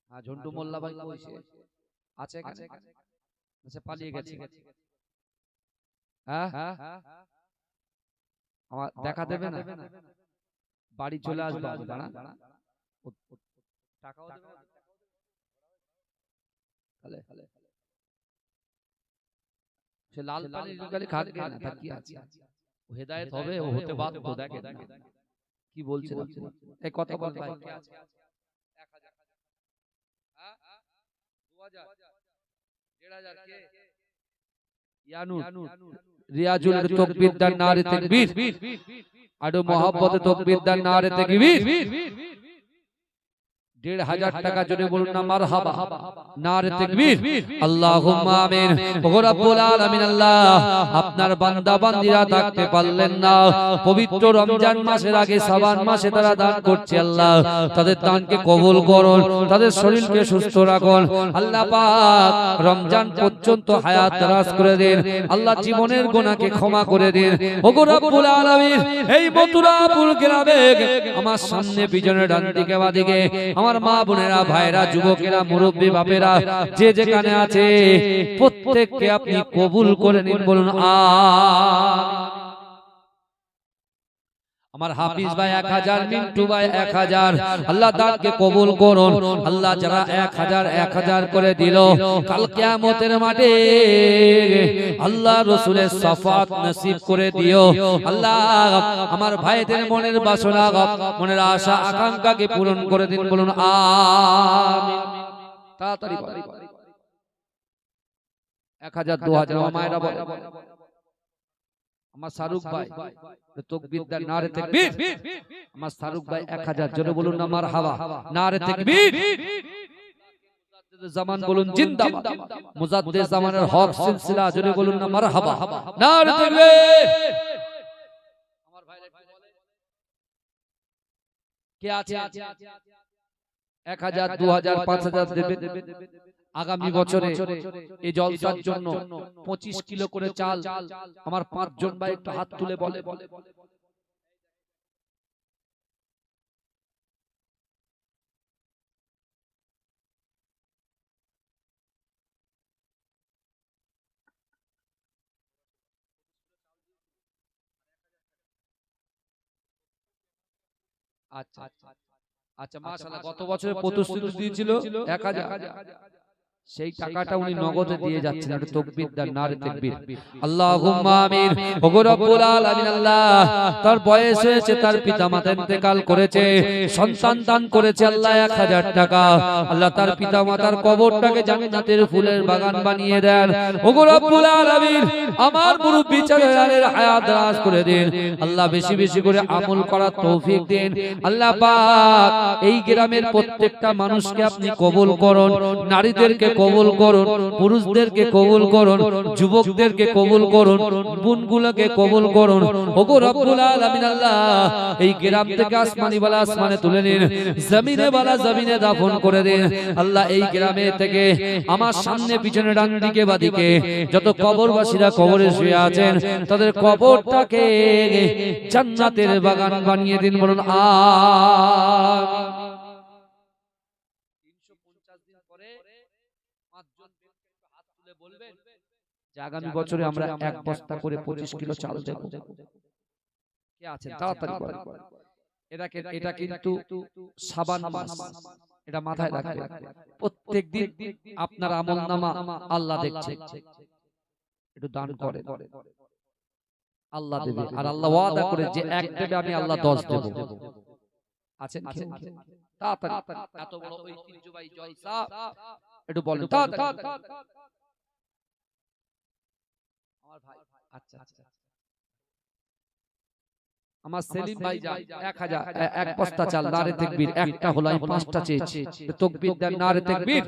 A: হ্যাঁ ঝন্টু মোল্লা ভাই কইছে আছে এখানে? আচ্ছা পালিয়ে গেছে। হ্যাঁ আমার দেখা দেবে না? বাড়ি চলে আসবে, দাঁড়া টাকাও দেবে তাহলে সে লাল পানি গালি খাক না, তা কি আছে, ও হেদায়েত হবে, ও হতে বাধ্য। দেখেন কি বলছে, এই কথা বল ভাই, কে আছে? 1000, হ্যাঁ 2000, 1500, কে? ইয়ানুস রিয়াজুল তাকবীর দান, নারে তাকবীর, আরো মোহাব্বত তাকবীর দান, নারে তাকবীর। 1500 টাকা জন্য বলুন না মারহাবা, নারে তাকবীর, আল্লাহুম্মা আমিন। ওগো রব্বুল আলামিন আল্লাহ আপনার বান্দা বান্দীরা থাকতে পারলেন না, পবিত্র রমজান মাসের আগে শাবান মাসে তারা দান করছে, আল্লাহ তাদের দানকে কবুল করুন, তাদের শরীরকে সুস্থ রাখুন, আল্লাহ পাক রমজান পর্যন্ত হায়াত দারাজ করে দিন, আল্লাহ জীবনের গুনাহকে ক্ষমা করে দিন। ওগো রব্বুল আলামিন এই মথুরাপুর গ্রামে আমার সামনে পিছনে ডান দিকে বাঁ দিকে আমার মা বোনেরা, ভাইরা, যুবকেরা, মুরব্বী বাপেরা যে যেখানে আছে প্রত্যেককে আপনি কবুল করে নিন, বলুন আমিন। আমার হাফিজ ভাই 1000, মিন্টু ভাই 1000, আল্লাহ দানকে কবুল করুন, আল্লাহ যারা 1000 করে দিল, কাল কিয়ামতের মাঠে আল্লাহ রাসূলের শাফাত নসিব করে দিও, আল্লাহ আমার ভাইদের মনের বাসনা, মনের আশা আকাঙ্ক্ষাকে পূরণ করে দিন, বলুন আমিন। তাড়াতাড়ি 1000, 2000 মায়েরা বলে, আমার শাহরুখ ভাই তাকবীর দান, নারে তাকবীর, আমার শাহরুখ ভাই 1000 জোরে বলুন না মারহাবা, নারে তাকবীর। মুজাদ্দিদ জামান বলুন জিন্দাবাদ, মুজাদ্দিদ জামানের হক সিলসিলা জোরে বলুন না মারহাবা, নারে তাকবীর। আমার ভাইরা কে আছে 1000, 2000, 5000 দেবে। আগামী বছরে এই জলসার জন্য 25 কিলো করে চাল আমার 5 জন ভাই একটু হাত তুলে বলে, আচ্ছা আচ্ছা মাশাআল্লাহ। গত বছরে প্রতিশ্রুতি দিয়েছিল 1000, সেই টাকাটা উনি নগদে দিয়ে যাচ্ছেন। একটু তাকবীর দেন, নারে তাকবীর। আল্লাহুম্মা আমিন। ওগো রব্বুল আলামিন আল্লাহ, তার বয়স হয়েছে, তার পিতামাতা ইন্তেকাল করেছে, সন্তান দান করেছে আল্লাহ 1000 টাকা। আল্লাহ তার পিতামাতার কবরটাকে জান্নাতের ফুলের বাগান বানিয়ে দেন। ওগো রব্বুল আলামিন, আমার মুরব্বি চাচাদের হায়াত দারাজ করে দিন আল্লাহ, বেশি বেশি করে আমল করার তৌফিক দিন আল্লাহ পাক। এই গ্রামের প্রত্যেকটা মানুষকে আপনি কবুল করুন, নারীদেরকে কবুল করুন, পুরুষদেরকে কবুল করুন, যুবকদেরকে কবুল করুন, বোনগুলোকে কবুল করুন। ওগো রব্বুল আলামিন আল্লাহ, এই গ্রাম থেকে আসমানি ওয়ালা আসমানে তুলে নিন, জমিনে ওয়ালা জমিনে দাফন করে দিন আল্লাহ। এই গ্রামে থেকে আমার সামনে পিছনে ডান দিকে বাদিকে যত কবরবাসীরা কবরে শুয়ে আছেন, তাদের কবরটাকে জান্নাতের বাগান বানিয়ে দিন, বলুন আমিন। আগামী বছরে আমরা এক বস্তা করে 25 কিলো চাল দেব। কে আছেন তাড়াতাড়ি বলেন। এটা কিন্তু শাবান মাস, এটা মাথায় রাখবেন। প্রত্যেকদিন আপনার আমলনামা আল্লাহ দেখছে, একটু দান করেন, আল্লাহ দেবে। আর আল্লাহ ওয়াদা করে যে এক দেবে আমি আল্লাহ 10 দেব। আছেন কি? তাড়াতাড়ি, এত বড় ঐতিহ্যবাহী জলসা, একটু বলেন তাড়াতাড়ি। আচ্ছা আচ্ছা, আমার সেলিম ভাই যান 1000 এক বস্তা চাল, নারে তাকবীর। একটা হলো, আমি 5টা চেয়েছি, তাকবীর দেন, নারে তাকবীর।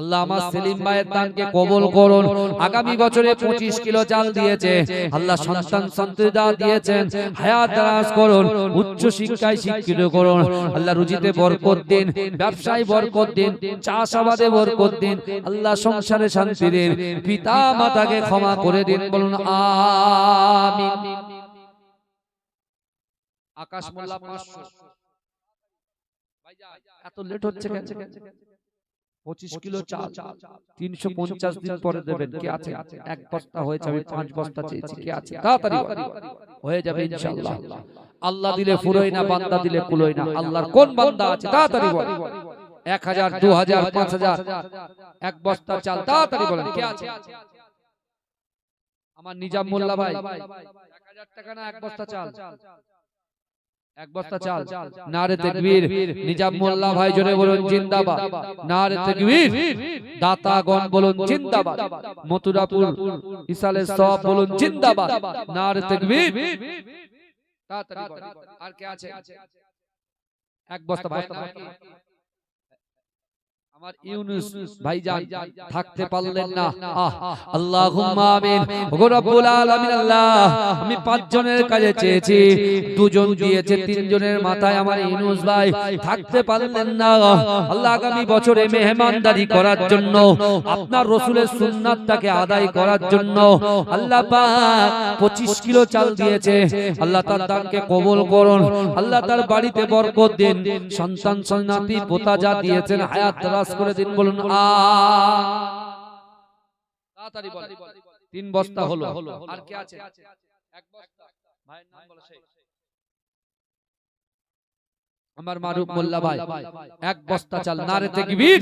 A: আল্লাহ আমার সেলিম ভাইয়ের দানকে কবুল করুন। আগামী বছরে 25 কিলো চাল দিয়েছে আল্লাহ, সন্তান সন্ততি দিয়েছেন, হায়াত দারাজ করুন, উচ্চ শিক্ষায় শিক্ষিত করুন আল্লাহ, রুজিতে বরকত দিন, ব্যবসায় বরকত দিন, চাষাবাদে বরকত দিন আল্লাহ, সংসারে শান্তি দিন, পিতা মাতাকে ক্ষমা করে দিন, বলুন আমিন। আকাশ মোল্লা 500। ভাইজান এত লেট হচ্ছে কেন? 25 কিলো চাল 350 দিন পরে দেবেন। কে আছে? এক বস্তা হয়েছে, আমি 5 বস্তা চেয়েছি। কে আছে? তাড়াতাড়ি হয়ে যাবে ইনশাআল্লাহ। আল্লাহ দিলে ফুরোয় না, বান্দা দিলে কুলোয় না। আল্লাহর কোন বান্দা আছে? তাড়াতাড়ি বলেন। 1000, 2000, 5000, এক বস্তা চাল, তাড়াতাড়ি বলেন। কে আছে? আমার নিজাম মোল্লা ভাই 1000 টাকা না, এক বস্তা চাল, এক বস্তা চাল। নারে তাকবীর। নিজাম মোল্লা ভাই জোরে বলুন জিন্দাবাদ, নারে তাকবীর। দাতাগণ বলুন জিন্দাবাদ, মথুরাপুর ইসালের সব বলুন জিন্দাবাদ, নারে তাকবীর। তাড়াতাড়ি বলেন। আর কে আছে? এক বস্তা ভাই। আমার ইউনুস ভাইজান থাকতে পারলেন না, আল্লাহুম্মা আমিন। ওগো রব্বুল আলামিন আল্লাহ, আমি 5 জনের কাছে চেয়েছি, 2 জন দিয়েছে, 3 জনের মাথায় আমার ইউনুস ভাই থাকতে পারলেন না আল্লাহ। আগামী বছরে মেহমানদারি করার জন্য, আপনার রাসূলের সুন্নাতটাকে আদায় করার জন্য আল্লাহ পাক 25 কিলো চাল দিয়েছে আল্লাহ, তার দানকে কবুল করুন আল্লাহ, তার বাড়িতে বরকত দিন, সন্তান সন্তানি পোতা যা দিয়েছেন হায়াত দারাজ করে দিন, বলুন তাড়াতাড়ি বলেন। 3 বস্তা হলো। আর কে আছে? এক বস্তা। ভাইয়ের নাম বলো। সেই আমার মারুফ মোল্লা ভাই 1 বস্তা চাল, নারে তাকবীর,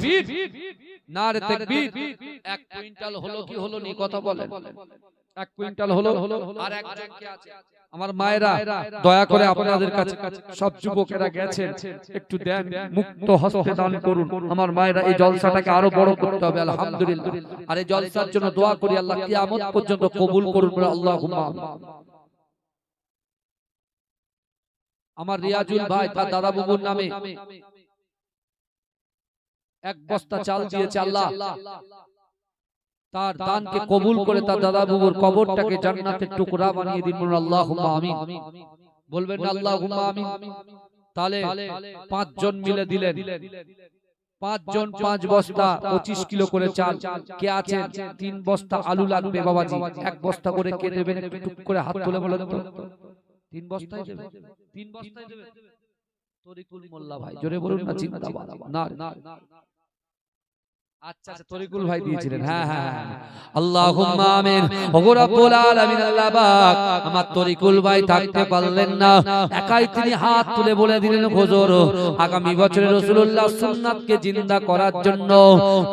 A: নারে তাকবীর। 1 কুইন্টাল হলো কি হলো নি? কথা বলেন। 1 কুইন্টাল হলো। আর একজন কে আছে? আমার মায়েরা দয়া করে আপনাদের কাছে, সব যুবকেরা গেছেন, একটু দেন, মুক্ত হস্তে দান করুন। আমার মায়েরা এই জলসাটাকে আরো বড় করতে হবে আলহামদুলিল্লাহ। আর এই জলসার জন্য দোয়া করি আল্লাহ কিয়ামত পর্যন্ত কবুল করুন, বলে আল্লাহুম্মা আমিন। আমার রিয়াজুল ভাই তার দাদা বাবুর নামে 1 বস্তা চাল দিয়েছে আল্লাহ, তার দানকে কবুল করে তার দাদা বাবুর কবরটাকে জান্নাতের টুকরা বানিয়ে দিন, বলুন আল্লাহুম্মা আমিন। বলবেন না আল্লাহুম্মা আমিন? তাহলে 5 জন মিলে দিলেন, 5 জন 5 বস্তা 25 কিলো করে চাল। কে আছে? 3 বস্তা আলু লাগবে বাবাজি, 1 বস্তা করে কে দেবেন? একটু টুক করে হাত তুলে বলেন তো। 3 বস্তাই দেবে? 3 বস্তাই দেবে? তরিকুল মোল্লা ভাই জোরে বলুন না জিন্দাবাদ, না আচ্ছা আচ্ছা তরিকুল ভাই দিয়েছিলেন। হ্যাঁ হ্যাঁ আল্লাহুম্মা আমিন। ওগো রব্বুল আলামিন আল্লাহ পাক আমার তরিকুল ভাই থাকতে পারলেন না, একাই তিনি হাত তুলে বলে দিলেন হুজুর আগামী বছরে রাসূলুল্লাহ সুন্নাতকে জিন্দা করার জন্য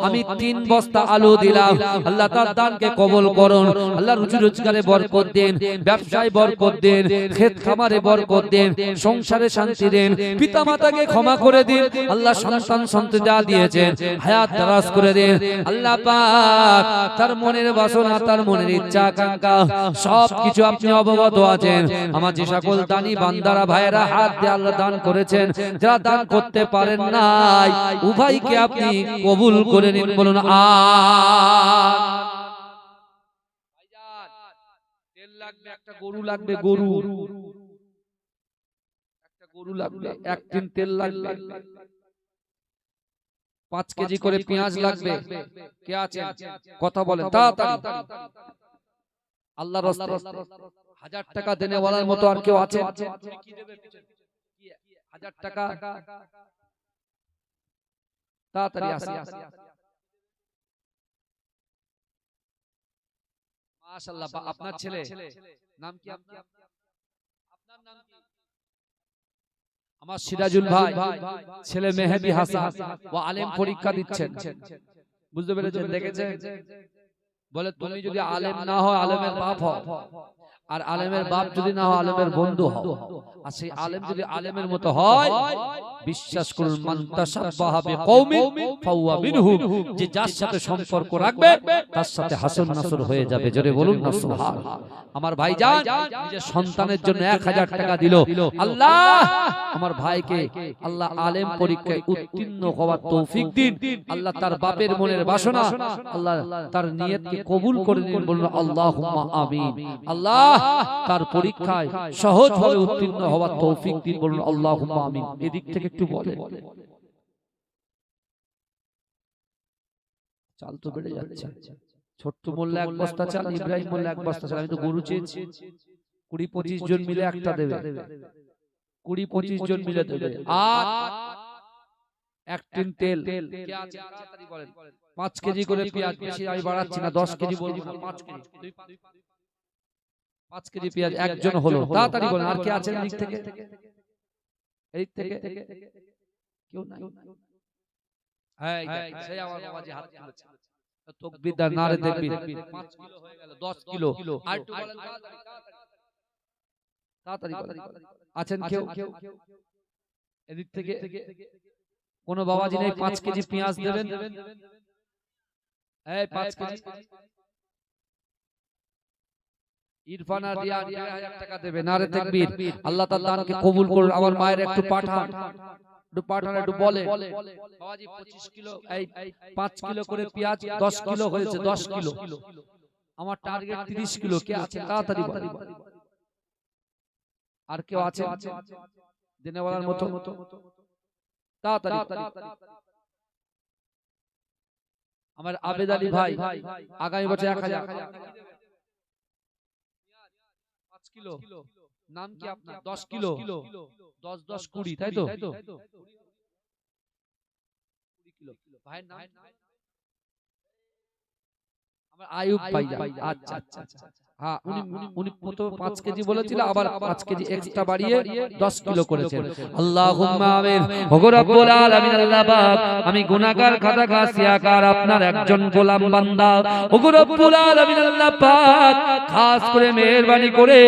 A: আমি 3 বস্তা আলু দিলাম। আল্লাহ তার দানকে কবুল করুন, আল্লাহ রুজি রোজগারে বরকত দেন, ব্যবসায় বরকত দেন, ক্ষেত খামারে বরকত দেন, সংসারে শান্তি দেন, পিতামাতাকে ক্ষমা করে দিন। আল্লাহ সন্তান সন্ততি যা দিয়েছেন হায়াত দারাজ করে দেন। আল্লাহ পাক তার মনের বাসনা, তার মনের ইচ্ছা আকাঙ্ক্ষা সবকিছু আপনি অবগত আছেন। আমার যে সকল দানি বান্দারা ভাইয়েরা হাত দিয়ে আল্লাহ দান করেছেন, যারা দান করতে পারেন নাই উভয়কে আপনি কবুল করে নিন, বলুন আমিন। তেল লাগবে, একটা গরু লাগবে, গরু একটা গরু লাগবে, এক টিন তেল লাগবে, 5 কেজি করে পেঁয়াজ লাগবে। কে আছে কথা বলেন তাড়াতাড়ি। আল্লাহর রাস্তায় 1000 টাকা দেনে ওয়ালার মতো আর কেউ আছে? কি দেবে? 1000 টাকা তাড়াতাড়ি আসি। মাশাআল্লাহ। আপনার ছেলে নাম কি? আপনার নাম কি? আমার সিরাজুল ভাই ছেলে মেহেদী হাসান, ও আলেম পরীক্ষা দিচ্ছেন। বুঝতে পেরেছেন? দেখেছেন? বলে তুমি যদি আলেম না হও আলেমের বাপ হও, আর আলেমের বাপ যদি না হও আলেমের বন্ধু হও, আর সেই আলেম যদি আলেমের মতো হয় বিশ্বাস করুন মান তাশাব্বাহা বিকওমিন ফাহুয়া মিনহুম, যে যার সাথে সম্পর্ক রাখবে তার সাথে হাসন নাসর হয়ে যাবে। জোরে বলুন না সুবহানাল্লাহ। আমার ভাইজান নিজের সন্তানের জন্য 1000 টাকা দিল। আল্লাহ আমার ভাইকে আল্লাহ আলেম পরীক্ষায় উত্তীর্ণ হওয়ার তৌফিক দিন। আল্লাহ তার বাপের মনের বাসনা আল্লাহ তার নিয়তকে কবুল করে নিন, বলুন আল্লাহুম্মা আমিন। আল্লাহ তার পরীক্ষায় সহজভাবে উত্তীর্ণ হওয়ার তৌফিক দিন, বলুন আল্লাহুম্মা আমিন। এদিক থেকে একটু বলেন। চাল তো বেড়ে যাচ্ছে। ছোট্ট মোল্লা 1 বস্তা চাল, ইব্রাহিম মোল্লা 1 বস্তা চাল। আমি তো গরু চেয়েছি, 20-25 জন মিলে একটা দেবে, 20-25 জন মিলে দেবে। আর 1 টিন তেল, কে আছে তাড়াতাড়ি বলেন। 5 কেজি করে পেঁয়াজ, বেশি আমি বাড়াচ্ছি না, 10 কেজি বলবো না, 5 কেজি, 5 কেজি পেঁয়াজ একজন হলো, তাড়াতাড়ি বলেন। আর কে আছেন দিক থেকে? এই থেকে কেউ নাই? হ্যাঁ সেই আমার বাবাজি হাত তুলেছে। তাকবীর দাও, নারে তাকবীর। 5 কিলো হয়ে গেল, 10 কিলো। আর একটু বলেন তাড়াতাড়ি বলেন। আছেন কেউ এদিক থেকে? কোন বাবাজি নেই 5 কেজি পেঁয়াজ দেবেন? এই 5 কেজি। ইরফান আর রিয়ান 1000 টাকা দেবে, নারে তাকবীর। আল্লাহ তাআলা দানকে কবুল করুন। আমার মায়ের একটু পাঠান, একটু বলে বাবাজি 25 কিলো, এই 5 কিলো করে পেঁয়াজ, 10 কিলো হয়েছে, 10 কিলো। আমার টার্গেট 30 কিলো। কে আছে তাড়াতাড়ি বলেন। আর কেউ আছে দিনেওয়ালার মতো? তাড়াতাড়ি। আমার আবেদ আলী ভাই আগামী বছর 1000। 5 কিলো। নাম কি আপনার? 10 কিলো, 10 20 তাই তো? 20 কিলো। ভাইয়ের নাম? আমার আয়ুব ভাই। আচ্ছা আচ্ছা। হ্যাঁ উনি প্রথম 5 কেজি বলেছিল, আবার 5 কেজি এক্সট্রা বাড়িয়ে 10 কিলো করেছেন। আল্লাহুম্মা আমিন। ওগো রব্বুল আলামিন আল্লাহ পাক আমি গুনাহগার খাতাকার সিয়াকার আপনার একজন গোলাম বান্দা। ওগো রব্বুল আলামিন আল্লাহ পাক খাস করে মেহেরবানি করে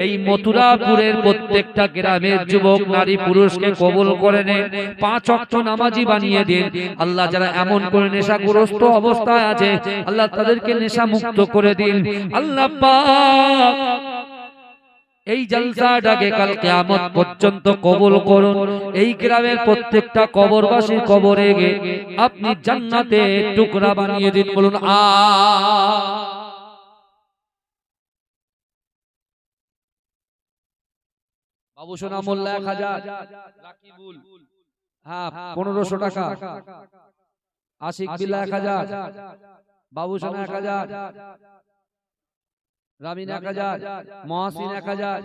A: এই মথুরাপুরের প্রত্যেকটা গ্রামের যুবক নারী পুরুষকে কবুল করে নেন, 5 ওয়াক্ত নামাজি বানিয়ে দেন। আল্লাহ যারা এমন করে নেশাগ্রস্ত অবস্থায় আছে আল্লাহ তাদেরকে নেশা মুক্ত করে দিন। আল্লাহ পাক এই জলসাটাকে কাল কিয়ামত পর্যন্ত কবুল করুন। এই গ্রামের প্রত্যেকটা কবরবাসীর কবরে আপনি জান্নাতে টুকরা বানিয়ে দিন, বলুন বাবু সোনা মোল্লা 1000, রাকিবুল হ্যাঁ 1500 টাকা, আশিক বিল্লাহ 1000, বাবু সোনা 1000, রামিন 1000, মহসিন 1000,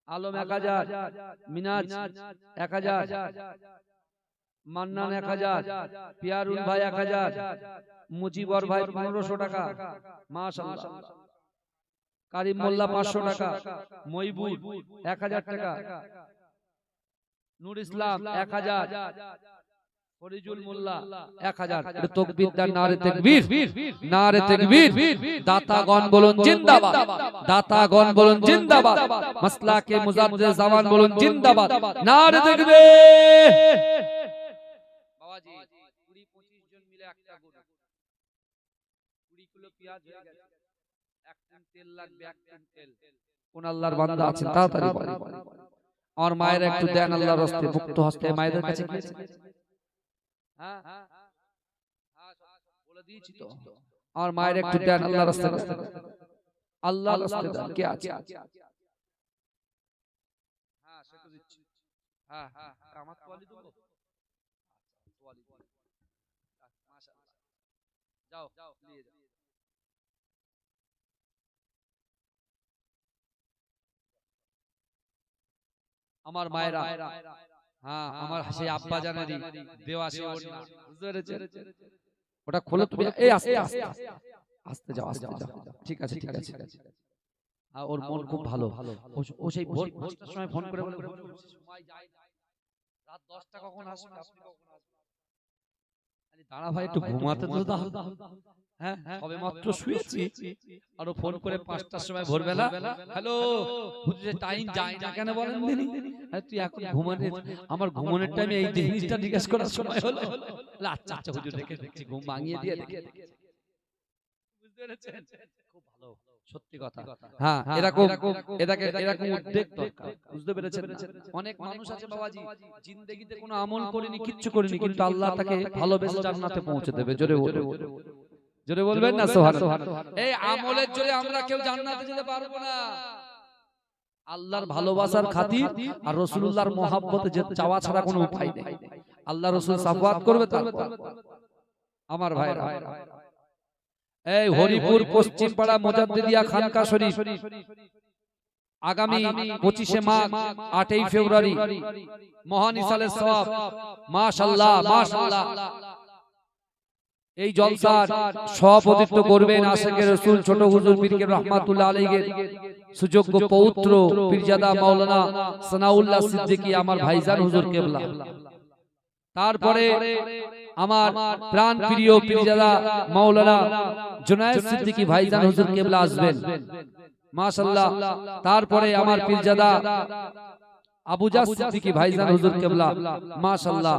A: আলম 1000, মিনাজ 1000, মান্নান 1000, পিয়ারুল ভাই 1000, মুজিবর ভাই 1500 টাকা, মাশাআল্লাহ। কারিম মোল্লা 500 টাকা, মইবুর 1000 টাকা, নূর ইসলাম 1000, ফরিজুল মোল্লা 1000। এটা তাকবীর দান, নারে তাকবীর, নারে তাকবীর। দাতাগণ বলুন জিন্দাবাদ, দাতাগণ বলুন জিন্দাবাদ, মাসলাকে মুজাদ্দিদ জামান বলুন জিন্দাবাদ, নারে তাকবীর। বাবাজি 20-25 জন মিলে একটা গরু, 20 কিলো পেঁয়াজ হয়ে গেছে, এক টন তেল লাগবে, এক টন তেল। কোন আল্লাহর বান্দা আছেন তাড়াতাড়ি বলেন। আমার মায়ের একটু দেন আল্লাহর রাস্তে, মুক্ত হস্তে মায়েদের কাছে গিয়েছে। হ্যাঁ বলে দিয়েছি তো, আমার মায়ের একটু দেন আল্লাহর রাস্তে, আল্লাহর রাস্তে দেন। কে আছে? হ্যাঁ সে তো দিচ্ছি। হ্যাঁ আমার তোয়ালি দেবো, তোয়ালি মাশাআল্লাহ, যাও নিয়ে যাও। আমার মায়েরা, হ্যাঁ আমার সেই আব্বা জানেরই দেওয়া সে ওড়না, বুঝতে পেরেছেন? ওটা খোলো তুমি, এই আস্তে আস্তে আস্তে যাও, আস্তে যাও, ঠিক আছে ঠিক আছে। আর ওর মন খুব ভালো, ও সেই ভোর 5টার সময় ফোন করে বলে সময় যায় না, রাত 10টা কখন আসবে, আপনি কখন আসবেন? আরে দাঁড়া ভাই একটু ঘুমাতে তো দাও। হ্যাঁ সবে মাত্র শুয়েছি, আর ও ফোন করে 5টার সময় ভোরবেলা, হ্যালো হুজুর টাইম যায় না কেন বলেন দিনি? আরে তুই এখন ঘুমানে, আমার ঘুমানোর টাইমে এই জিনিসটা জিজ্ঞেস করার সময় হলো? আচ্ছা আচ্ছা হুজুর দেখে দেখছি, ঘুম ভাঙিয়ে দিয়ে দেখে, বুঝতে পেরেছেন? খুব ভালো, সত্যি কথা। হ্যাঁ এরকম এরকম উদ্যোগ দরকার, বুঝতে পেরেছেন? অনেক মানুষ আছে বাবাজি জিন্দেগিতে কোনো আমল করেনি, কিচ্ছু করেনি, কিন্তু আল্লাহ তাকে ভালোবেসে জান্নাতে পৌঁছে দেবে। জোরে বলে, জোরে বলবেন না সুবহানাল্লাহ। এই আমলের জোরে আমরা কেউ জান্নাতে যেতে পারবো না। আল্লাহর ভালোবাসার খাতির আর রাসূলুল্লাহর মহব্বতে যে চাওয়া ছাড়া কোনো উপায় নেই। আল্লাহ রাসূল সাফাত করবে তারপর। আমার ভাইরা, এই হরিপুর পশ্চিম পাড়া মুজাদ্দিদিয়া খানকা শরীফ আগামী 25শে মাঘ 8ই ফেব্রুয়ারি মহান ইসালের সওয়াব, মাশাআল্লাহ মাশাআল্লাহ। এই জলসার সভাপতিত্ব করবেন আশিকে রাসূল ছোট হুজুর পীর কেবলা রাহমাতুল্লাহ আলাইহির সুযোগ্য পৌত্র পীরজাদা মাওলানা সানাউল্লাহ সিদ্দিকী আমার ভাইজান হুজুর কেবলা। তারপরে আমার প্রাণ প্রিয় পীরজাদা মাওলানা জুনায়েদ সিদ্দিকী ভাইজান হুজুর কেবলা আসবেন, মাশাআল্লাহ। তারপরে আমার পীরজাদা আবুজা সিদ্দিকী ভাইজান হুজুর কেবলা, মাশাআল্লাহ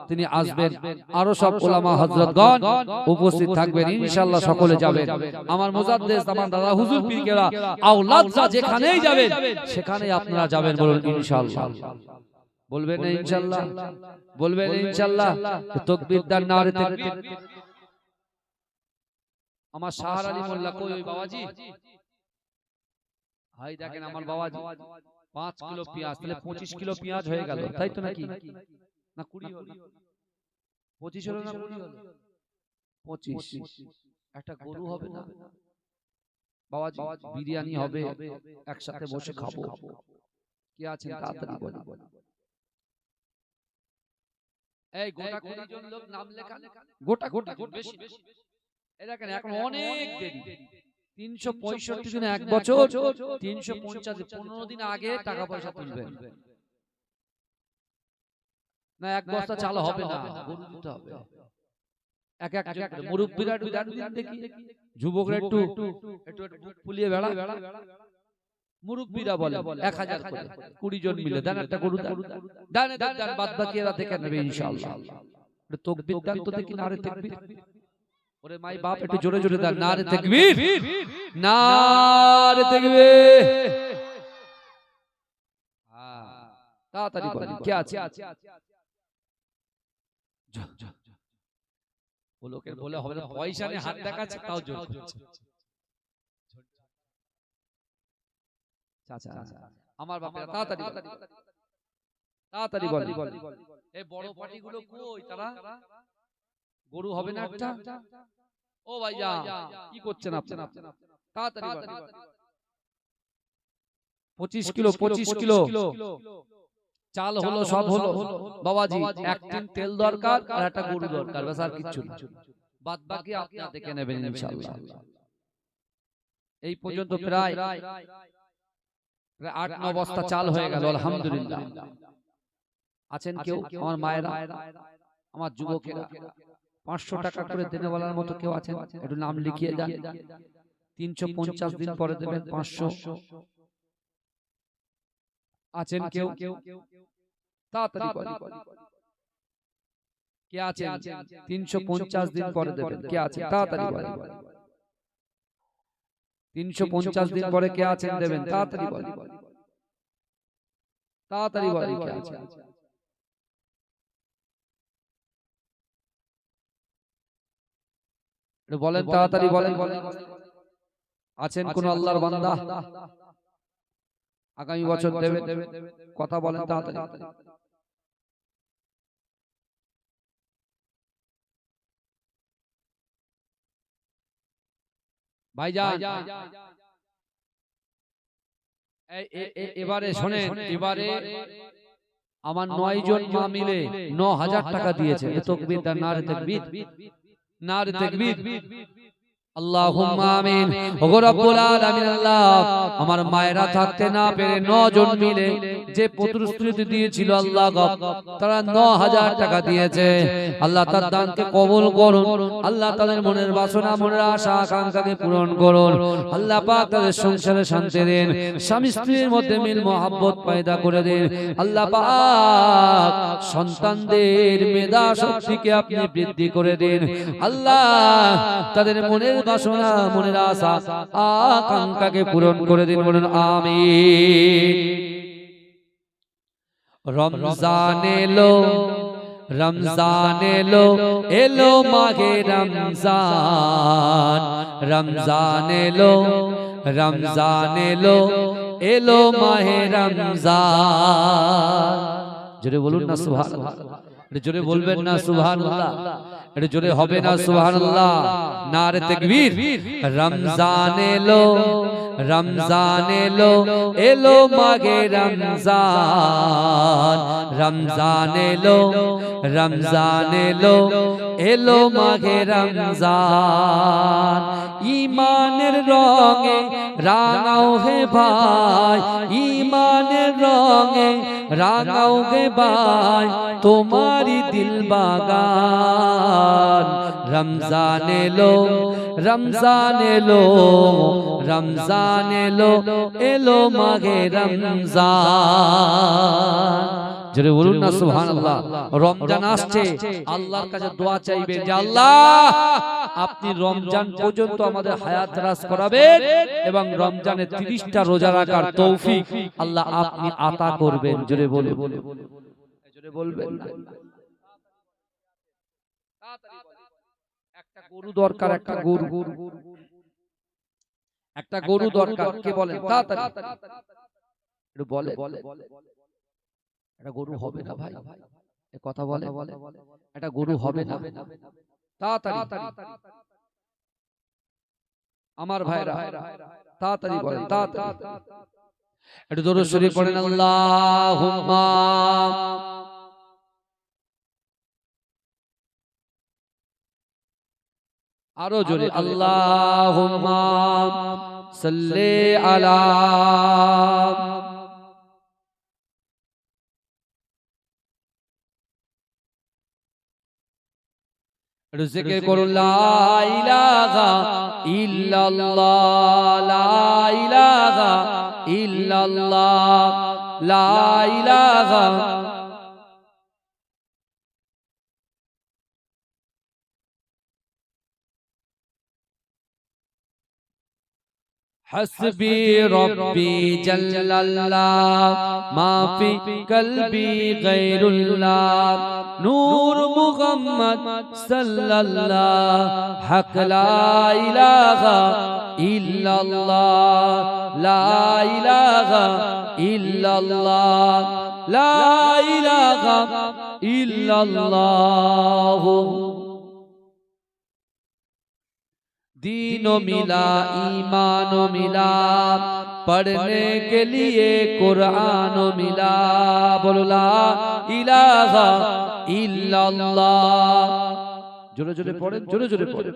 A: তিনি আসবেন। আরো সব উলামা হযরতগণ উপস্থিত থাকবেন ইনশাআল্লাহ, সকলে যাবেন। আমার মুজাদ্দিদ আমার দাদা হুজুর পীর কেবলা আওলাদরা যেখানেই যাবেন সেখানেই আপনারা যাবেন, বলুন ইনশাআল্লাহ। বলবেন না ইনশাআল্লাহ? বলবেন ইনশাআল্লাহ? তাকবীর দান, নারে তাকবীর। আমার শাহর আলী মোল্লা কই ওই বাবাজি? ভাই দেখেন আমার বাবাজি 5 কিলো পেঁয়াজ, তাহলে 25 কিলো পেঁয়াজ হয়ে গেল, তাই তো নাকি? না 20 হলো, 25 হলো না 20 হলো? 25। একটা গরু হবে না বাবাজি, বিরিয়ানি হবে, একসাথে বসে খাবো। কি আছেন তাড়াতাড়ি বলি। এই গোটা 20 জন লোক নাম লেখা, গোটা বেশি। এই দেখেন এখন অনেক দেরি, 365 দিনে 1 বছর, 350 15 দিন আগে টাকা পয়সা তুলবেন না, 1 বস্তা চাল হবে না, গরু দিতে হবে। এক এক মুরব্বিরা একটু দেন দেখি, যুবকরা একটু বুক ফুলিয়ে বেড়া, মুরব্বিরা বলে 1000 করে 20 জন মিলে দেন একটা গরু, দেন বাদ বাকি এরা দেখে নেবে ইনশাআল্লাহ। তাকবীর দেন তো দেখি, নারে তাকবীর। ওরে মাই বাপ একটু জোরে জোরে দেন, নারে তাকবীর, নারে তাকবীর। হ্যাঁ তাড়াতাড়ি বলেন কি আছে? লোকের বলে হবে না, পয়সা নিয়ে হাত দেখাচ্ছে তাও জোর করছে। আচ্ছা আমার বাপেরা তাড়াতাড়ি তাড়াতাড়ি বলেন। এই বড় পার্টিগুলো কই, তারা গরু হবে না একটা? ও ভাইয়া কি করছেন আপনারা? তাড়াতাড়ি বলেন। 25 কিলো 25 কিলো চাল হলো, সব হলো, বাবাজি এক টিন তেল দরকার আর একটা গরু দরকার, ব্যাস আর কিচ্ছু না, বাদ বাকি আপনারা দেখে নেবেন ইনশাআল্লাহ। এই পর্যন্ত প্রায় 8-9 বস্তা চাল হয়ে গেল আলহামদুলিল্লাহ। আছেন কেউ আমার মায়েরা, আমার যুবকেরা 500 টাকা করে দেনে বলার মতো কেউ আছেন? একটু নাম লিখিয়ে যান। 350 দিন পরে দেবেন 500। আছেন কেউ? তাড়াতাড়ি বলেন কে আছেন? 350 দিন পরে দেবেন কে আছেন? তাড়াতাড়ি বলেন। 350 দিন পরে কে আছেন দেবেন? তাড়াতাড়ি বলেন, তাড়াতাড়ি বলেন কে আছেন? বলেন তাড়াতাড়ি বলেন। আছেন কোন আল্লাহর বান্দা আগামী বছর দেবে? কথা বলেন তাড়াতাড়ি। ভাইজান এবারে শোনেন, এবারে আমার 9 জন মা মিলে 9000 টাকা দিয়েছে। তাকবীর, নারে তাকবীর, নারে তাকবীর, আল্লাহুম্মা আমিন। ওগো রব্বুল আলামিন আল্লাহ, আমার মায়েরা থাকতে না পেরে 9 জন মিলে যে প্রতিশ্রুতি দিয়েছিল আল্লাহ তারা 9000 টাকা দিয়েছে। আল্লাহ তার দানকে কবুল করুন। আল্লাহ তাদের মনের বাসনা, মনের আশা আকাঙ্ক্ষাকে পূরণ করুন। আল্লাহ পাক তাদের সংসারে শান্তি দিন, স্বামী স্ত্রীর মধ্যে মিল মহব্বত পয়দা করে দিন। আল্লাহ পাক সন্তানদের মেধা শক্তিকে আপনি বৃদ্ধি করে দিন। আল্লাহ তাদের মনের বাসনা, মনের আশা আকাঙ্ক্ষাকে পূরণ করে দিন, বলুন আমিন। রমজান এলো, রমজান এলো, এলো মাঘে রমজান, রমজান এলো, রমজান এলো, এলো মাহে রমজান। জোরে বলুন না সুবহানাল্লাহ, জোরে বলবেন না সুবহানাল্লাহ, এটা জোরে হবে না সুবহানাল্লাহ, নারে তাকবীর। রমজান এলো, রমজান এলো, এলো মাঘে রমজান, রমজান এলো, রমজান এলো, এলো মাঘে রমজান। ঈমানের রঙে রাঙাও হে ভাই, ঈমানের রঙে রাঙাও হে ভাই তোমারি দিল বাগান। রমজান এলো, রমজান এলো, রমজান এলো, এলো মাঘে রমজান। জোরে বলুন না সুবহানাল্লাহ। রমজান আসছে, আল্লাহর কাছে দোয়া চাইবেন যে আল্লাহ আপনি রমজান পর্যন্ত আমাদের হায়াত রাস করাবেন এবং রমজানে 30টা রোজা রাখার তৌফিক আল্লাহ আপনি আতা করবেন। জোরে বলে, জোরে বলবেন না। একটা গরু দরকার, একটা গরু, একটা গরু দরকার, কে বলেন তাড়াতাড়ি একটু বলে। একটা গরু হবে না ভাই, এ কথা বলে, একটা গরু হবে না, তাড়াতাড়ি আমার ভাইরা তাড়াতাড়ি বলেন, তাড়াতাড়ি একটু দরুদ শরীফ পড়েন। আল্লাহুম্মা আরো জোরে, আল্লাহুম্মা সাল্লি আলা। জিকির করুন লা ইলাহা ইল্লাল্লাহ, লা ইলাহা ইল্লাল্লাহ, লা ইলাহা। حسبي ربي جل الله ما في قلبي غير الله نور محمد صلى الله حق لا إله إلا الله لا إله إلا الله لا إله إلا الله दीन मिला ईमान मिला, पढ़ने के लिए कुरान मिला। बोलो ला इलाहा इल्लल्लाह। जोरे जोरे पढ़ें, जोरे जोरे पढ़ें।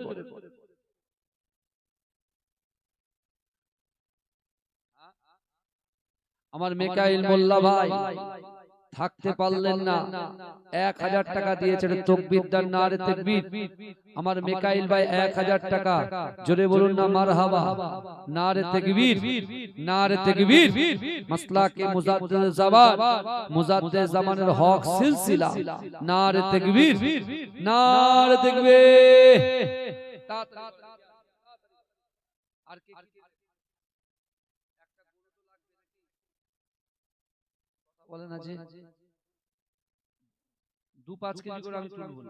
A: আমার মিকাইল মোল্লা ভাই থাকতে পারলেন না, 1000 টাকা দিয়েছেন তাকবীর দান নারে তাকবীর। আমার মিকাইল ভাই 1000 টাকা, জোরে বলুন না মারহাবা। নারে তাকবীর, নারে তাকবীর। মাসলাকে মুজাদ্দিদ জামান, মুজাদ্দিদ জামানের হক সিলসিলা, নারে তাকবীর, নারে তাকবীর। আর কি বলেন আছে 2-5 কেজি করে আমি তুলবো,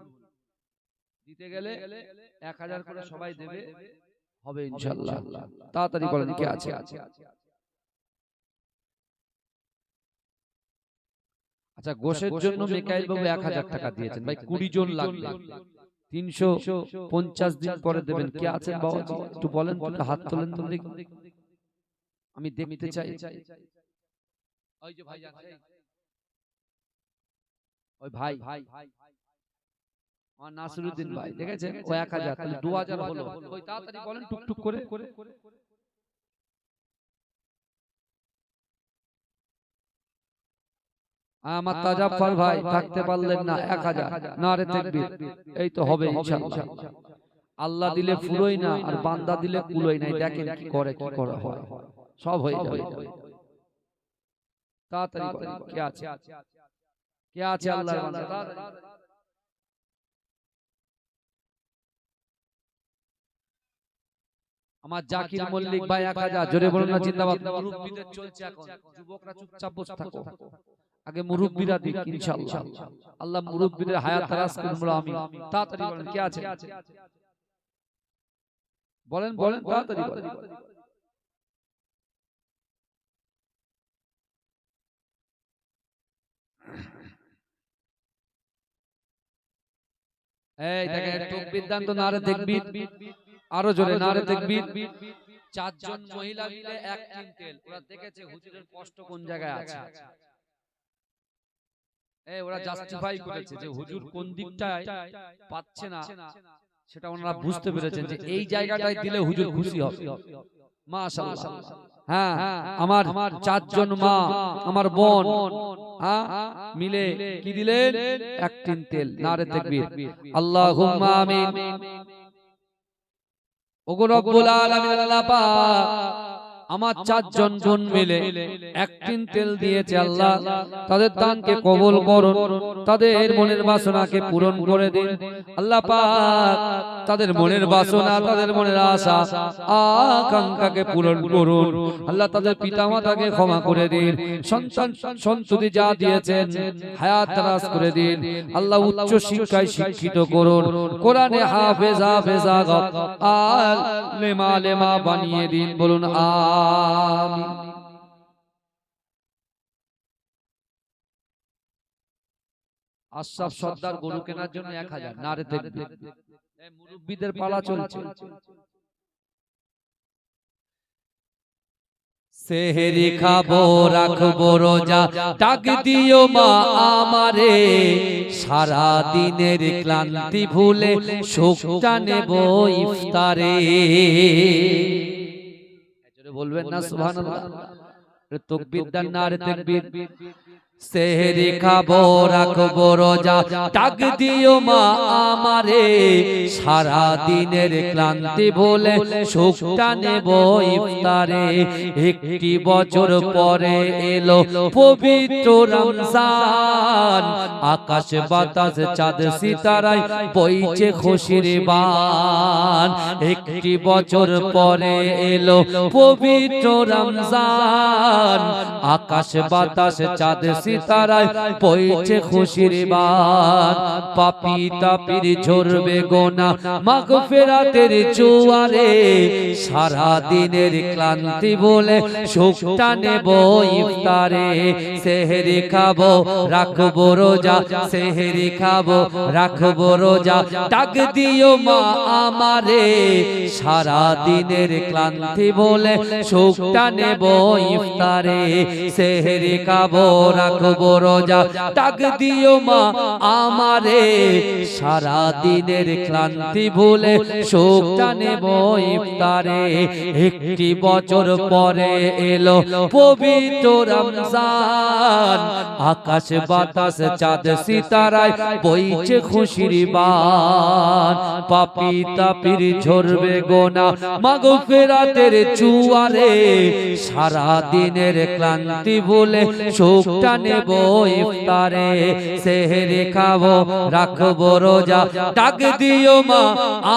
A: দিতে গেলে 1000 করে সবাই দেবে, হবে ইনশাআল্লাহ। তাড়াতাড়ি বলেন কে আছে। আচ্ছা, গোশের জন্য মিকাইল বাবু 1000 টাকা দিয়েছেন ভাই, 20 জন লাগবে, 350 দিন পরে দেবেন। কে আছেন বাবাজি একটু বলেন, হাত তোলেন তো দেখি, আমি দেখতে চাই। ওই যে ভাই আছে, ওই ভাই আমার নাসিরউদ্দিন ভাই দেখেছেন, ও 1000, তাহলে 2000 হলো। ওই তাড়াতাড়ি বলেন টুকটুক করে। আমার তাজাফর ভাই থাকতে পারলেন না, 1000, নারে তাকবীর। এই তো হবে ইনশাআল্লাহ। আল্লাহ দিলে ফুরোই না, আর বান্দা দিলে কুলোই নাই। দেখেন কি করে, কি করা হয়, সব হয়ে যাবে। তাড়াতাড়ি বলেন কে আছে, কে আছে আল্লাহর বান্দা। আমার জাকির মল্লিক ভাই 1000, জোরে বলুন না জিন্দাবাদ। মুরব্বিদের চলছে এখন, যুবকরা চুপচাপ বসে থাকো, আগে মুরব্বিরা দিক ইনশাআল্লাহ। আল্লাহ মুরব্বিদের হায়াত দারাজ করুন, আমিন। তাড়াতাড়ি বলেন কে আছে, বলেন বলেন তাড়াতাড়ি বলেন। এই দেখেন তাকবীর দান তো, নারে তাকবীর, আরো জোরে নারে তাকবীর। 4 জন মহিলা মিলে 1 কুইন্টাল। ওরা দেখেছে হুজুরের কষ্ট কোন জায়গায় আছে, ওরা জাস্টিফাই করেছে যে হুজুর কোন দিকটায় পাচ্ছে না, সেটা ওনারা বুঝতে পেরেছেন যে এই জায়গাটায় দিলে হুজুর খুশি হবে। মাশাআল্লাহ। হ্যাঁ, আমার 4 জন মা, আমার বোন মিলে কি দিলেন, 1 কুইন্টাল। নারে তাকবীর, আল্লাহুম্মা আমিন। ওগো রব্বুল আলামিন, আল্লাহ পাক আমার 4 জন বোন মিলে 1 কুইন্টাল দিয়েছে। আল্লাহ তাদের দানকে কবুল করুন, তাদের মনের বাসনাকে পূরণ করে দিন। আল্লাহ পাক তাদের মনের বাসনা, তাদের মনের আশা আকাঙ্ক্ষাকে পূরণ করুন। আল্লাহ তাদের পিতামাতাকে ক্ষমা করে দিন, সন্তান সন্ততি যা দিয়েছেন হায়াত দারাজ করে দিন। আল্লাহ উচ্চ শিক্ষায় শিক্ষিত করুন, কোরআনে হাফেজ হাফেজা আলেম আলেমা বানিয়ে দিন। বলুন আমিন। আশরাফ সর্দার গরু কেনার জন্য 1000, নারে তাকবীর। মুরব্বিদের পালা চলছে। সেহরি খাবো রাখবো রোজা, ডাক দিও মা আমারে, সারা দিনের ক্লান্তি ভুলে সুখটা নেব ইফতারে। বলবেন না সুবহানাল্লাহ, তাকবীর দান নারে তাকবীর। সেহরি খাবো রাখবো রোজা, ডাক দিও মা আমারে, সারা দিনের ক্লান্তি ভুলে সুখটা নেব ইফতারে। একটি বছর পরে এলো পবিত্র রমজান, আকাশ বাতাস চাঁদ সিতারায় বইছে খুশির বান। একটি বছর পরে এলো পবিত্র রমজান, আকাশ বাতাস চাঁদ সিতারায় বইছে খুশির বান। পাপী তাপীর ঝরবে গোনা মাগফিরাতের জোয়ারে সারা দিনের ক্লান্তি বলে সুখটা নেব ইফতারে সেহরি খাবো রাখবো রোজা সেহরি খাবো রাখবো রোজা ডাক দিও মা আমারে সারা দিনের ক্লান্তি বলে সুখটা নেব ইফতারে সেহরি খাবো রাখবো রোজা ডাক দিও মা আমারে সারা দিনের ক্লান্তি ভুলে সুখটা নেব ইফতারে একটি বছর পরে এলো পবিত্র রমজান আকাশ বাতাস চাঁদ সিতারায় বইছে খুশির বান পাপী তাপীর ঝরবে গোনা মাগফিরাতের জোয়ারে সারা দিনের ক্লান্তি ভুলে সুখটা নেব ইফতারে সেহরি খাবো রাখবো রোজা ডাক দিও মা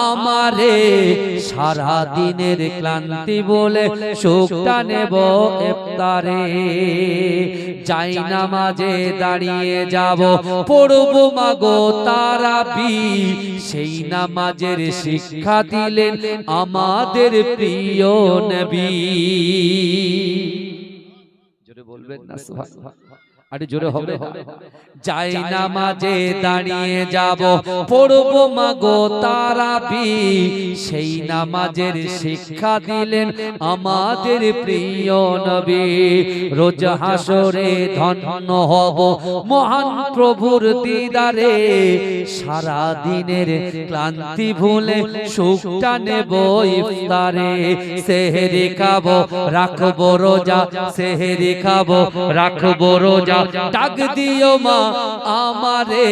A: আমারে সারা দিনের ক্লান্তি বলে সুখটা নেব ইফতারে যাই নামাজে দাঁড়িয়ে যাব পড়বো মাগো তারাবি সেই নামাজের শিক্ষা দিলেন আমাদের প্রিয় নবী জোরে বলবেন না সুবহানাল্লাহ আরে জোরে হবে যাই নামাজে দাঁড়িয়ে যাব পড়বো মাগো তারাবি সেই নামাজের শিক্ষা দিলেন আমাদের প্রিয় নবী রোজ হাসরে ধন্য হব মহান প্রভুর দিদারে সারা দিনের ক্লান্তি ভুলে সুখটা নেব ইফতারে সেহরি খাবো রাখবো রোজা সেহরি খাবো রাখবো রোজা ডাক দিও মা আমারে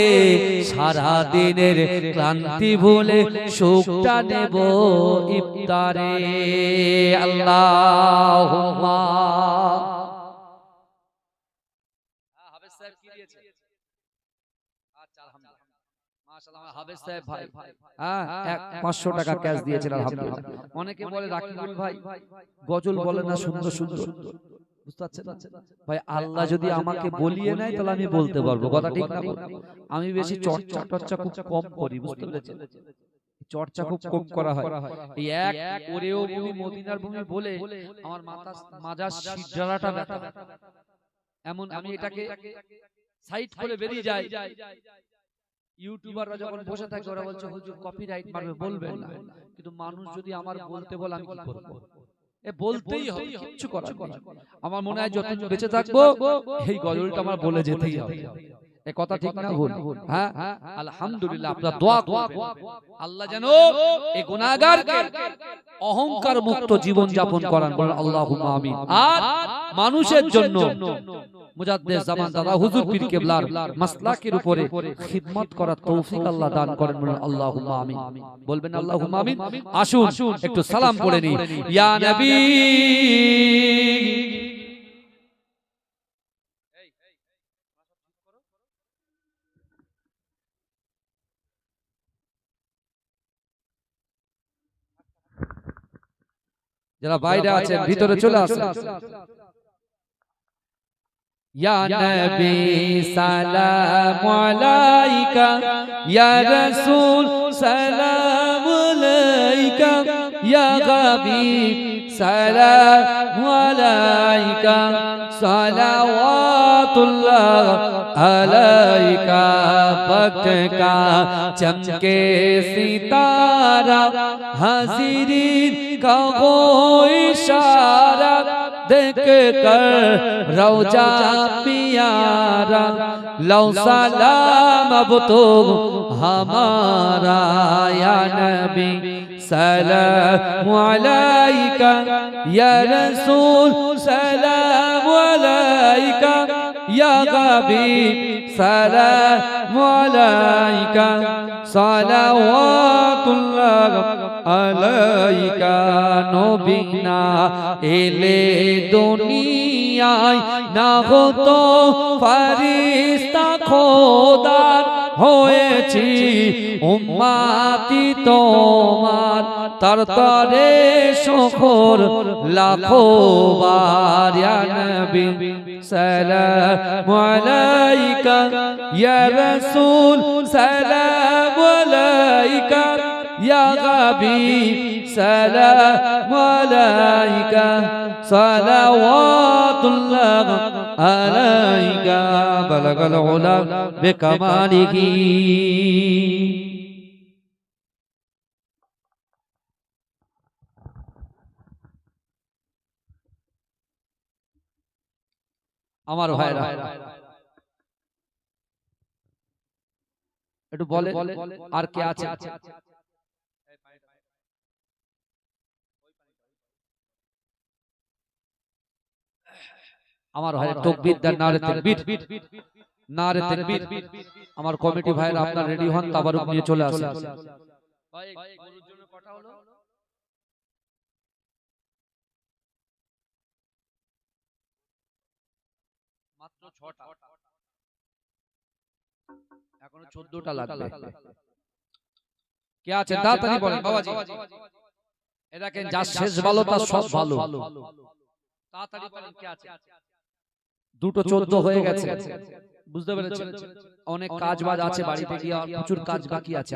A: সারা দিনের ক্লান্তি ভুলে সুখটা নেব ইফতারে আল্লাহুম্মা হাফেজ সাহেব কি দিয়েছে আচ্ছা আলহামদুলিল্লাহ মাশাআল্লাহ হাফেজ সাহেব ভাই 500 টাকা ক্যাশ দিয়েছেন আলহামদুলিল্লাহ অনেকে বলে রাকিবুল ভাই গজল বলে না সুন্দর সুন্দর বুঝতে পারছেন ভাই আল্লাহ যদি আমাকে বলিয়ে নেয় তাহলে আমি বলতে পারবো কথা ঠিক না আমি বেশি চর্চা খুব কম করি বুঝতে পেরেছেন চর্চা খুব কম করা হয় এই এক ওরেও ভূমি মদিনার ভূমি বলে আমার মাজার সিজরাটা ব্যথা এমন আমি এটাকে সাইড করে বেরিয়ে যাই ইউটিউবাররা যখন বসে থাকে ওরা বলছে হুজুর কপিরাইট মারবে বলবেন না কিন্তু মানুষ যদি আমার বলতে বলে আমি কি করব বলতেই হবে কিচ্ছু করার নেই আমার মনে হয় যতদিন বেঁচে থাকবো এই গজলটা আমার বলে যেতেই হবে এই কথা ঠিক না ভুল হ্যাঁ আলহামদুলিল্লাহ আপনারা দোয়া করবেন আল্লাহ যেন এই গুনাহগারকে অহংকার মুক্ত জীবন যাপন করান বলেন আল্লাহুম্মা আমিন আর মানুষের জন্য মুজাদ্দিদ জামান দাদা হুজুর পীর কেবলার মাসলাকের উপরে খিদমত করার তৌফিক আল্লাহ দান করেন বলেন আল্লাহুম্মা আমিন বলবেন আল্লাহুম্মা আমিন আসুন একটু সালাম পড়ে নি ইয়া নবী যারা বাইরে আছেন ভিতরে চলে আসুন ইয়া নবী সালাম আলাইকা ইয়া রাসূল সালাম আলাইকা ইয়া হাবিব সালাম আলাইকা সালাওয়াতুল্লাহ আলাইকা वक्त का चमके सितारा हाजिरीन का वो इशारा देख कर रौजा पियारा लो सलाम अब तो हमारा या नबी सलाम अलैका या रसूल सलाम अलैका या हबीब सलाम अलैका सलावतुल्लाह अलैका नबीना एले दुनियाय ना हो तो फरिश्ता খোদার হয়েছি উম্মতি তোমার তরতরে শকর লাখো বার ইয়া নবী সালাম আলাইকা ইয়া রাসূল সালাম আলাইকা ইয়া হাবিব সালাম আলাইকা সালাওয়াতুল্লাহ আলাইকা বালাগাল উলা বিকামালিহি। আমার ভাইরা একটু বলে আর কে আছে? আমার ভাই তাকবীর দেন, নারে তাকবীর, নারে তাকবীর। আমার কমিটি ভাইরা আপনারা রেডি হন, তাবারুক নিয়ে চলে আসেন। ভাই গরুর জন্য কটা হলো? মাত্র 6টা, এখনো 14টা লাগবে। কে আছে তাড়াতাড়ি বলেন বাবাজি। এ দেখেন যা শেষ ভালো তার সব ভালো। তাড়াতাড়ি বলেন কে আছে? দুটো 14 হয়ে গেছে, বুঝতে পেরেছেন? অনেক কাজ বাজ আছে, বাড়িতে গিয়ে প্রচুর কাজ বাকি আছে।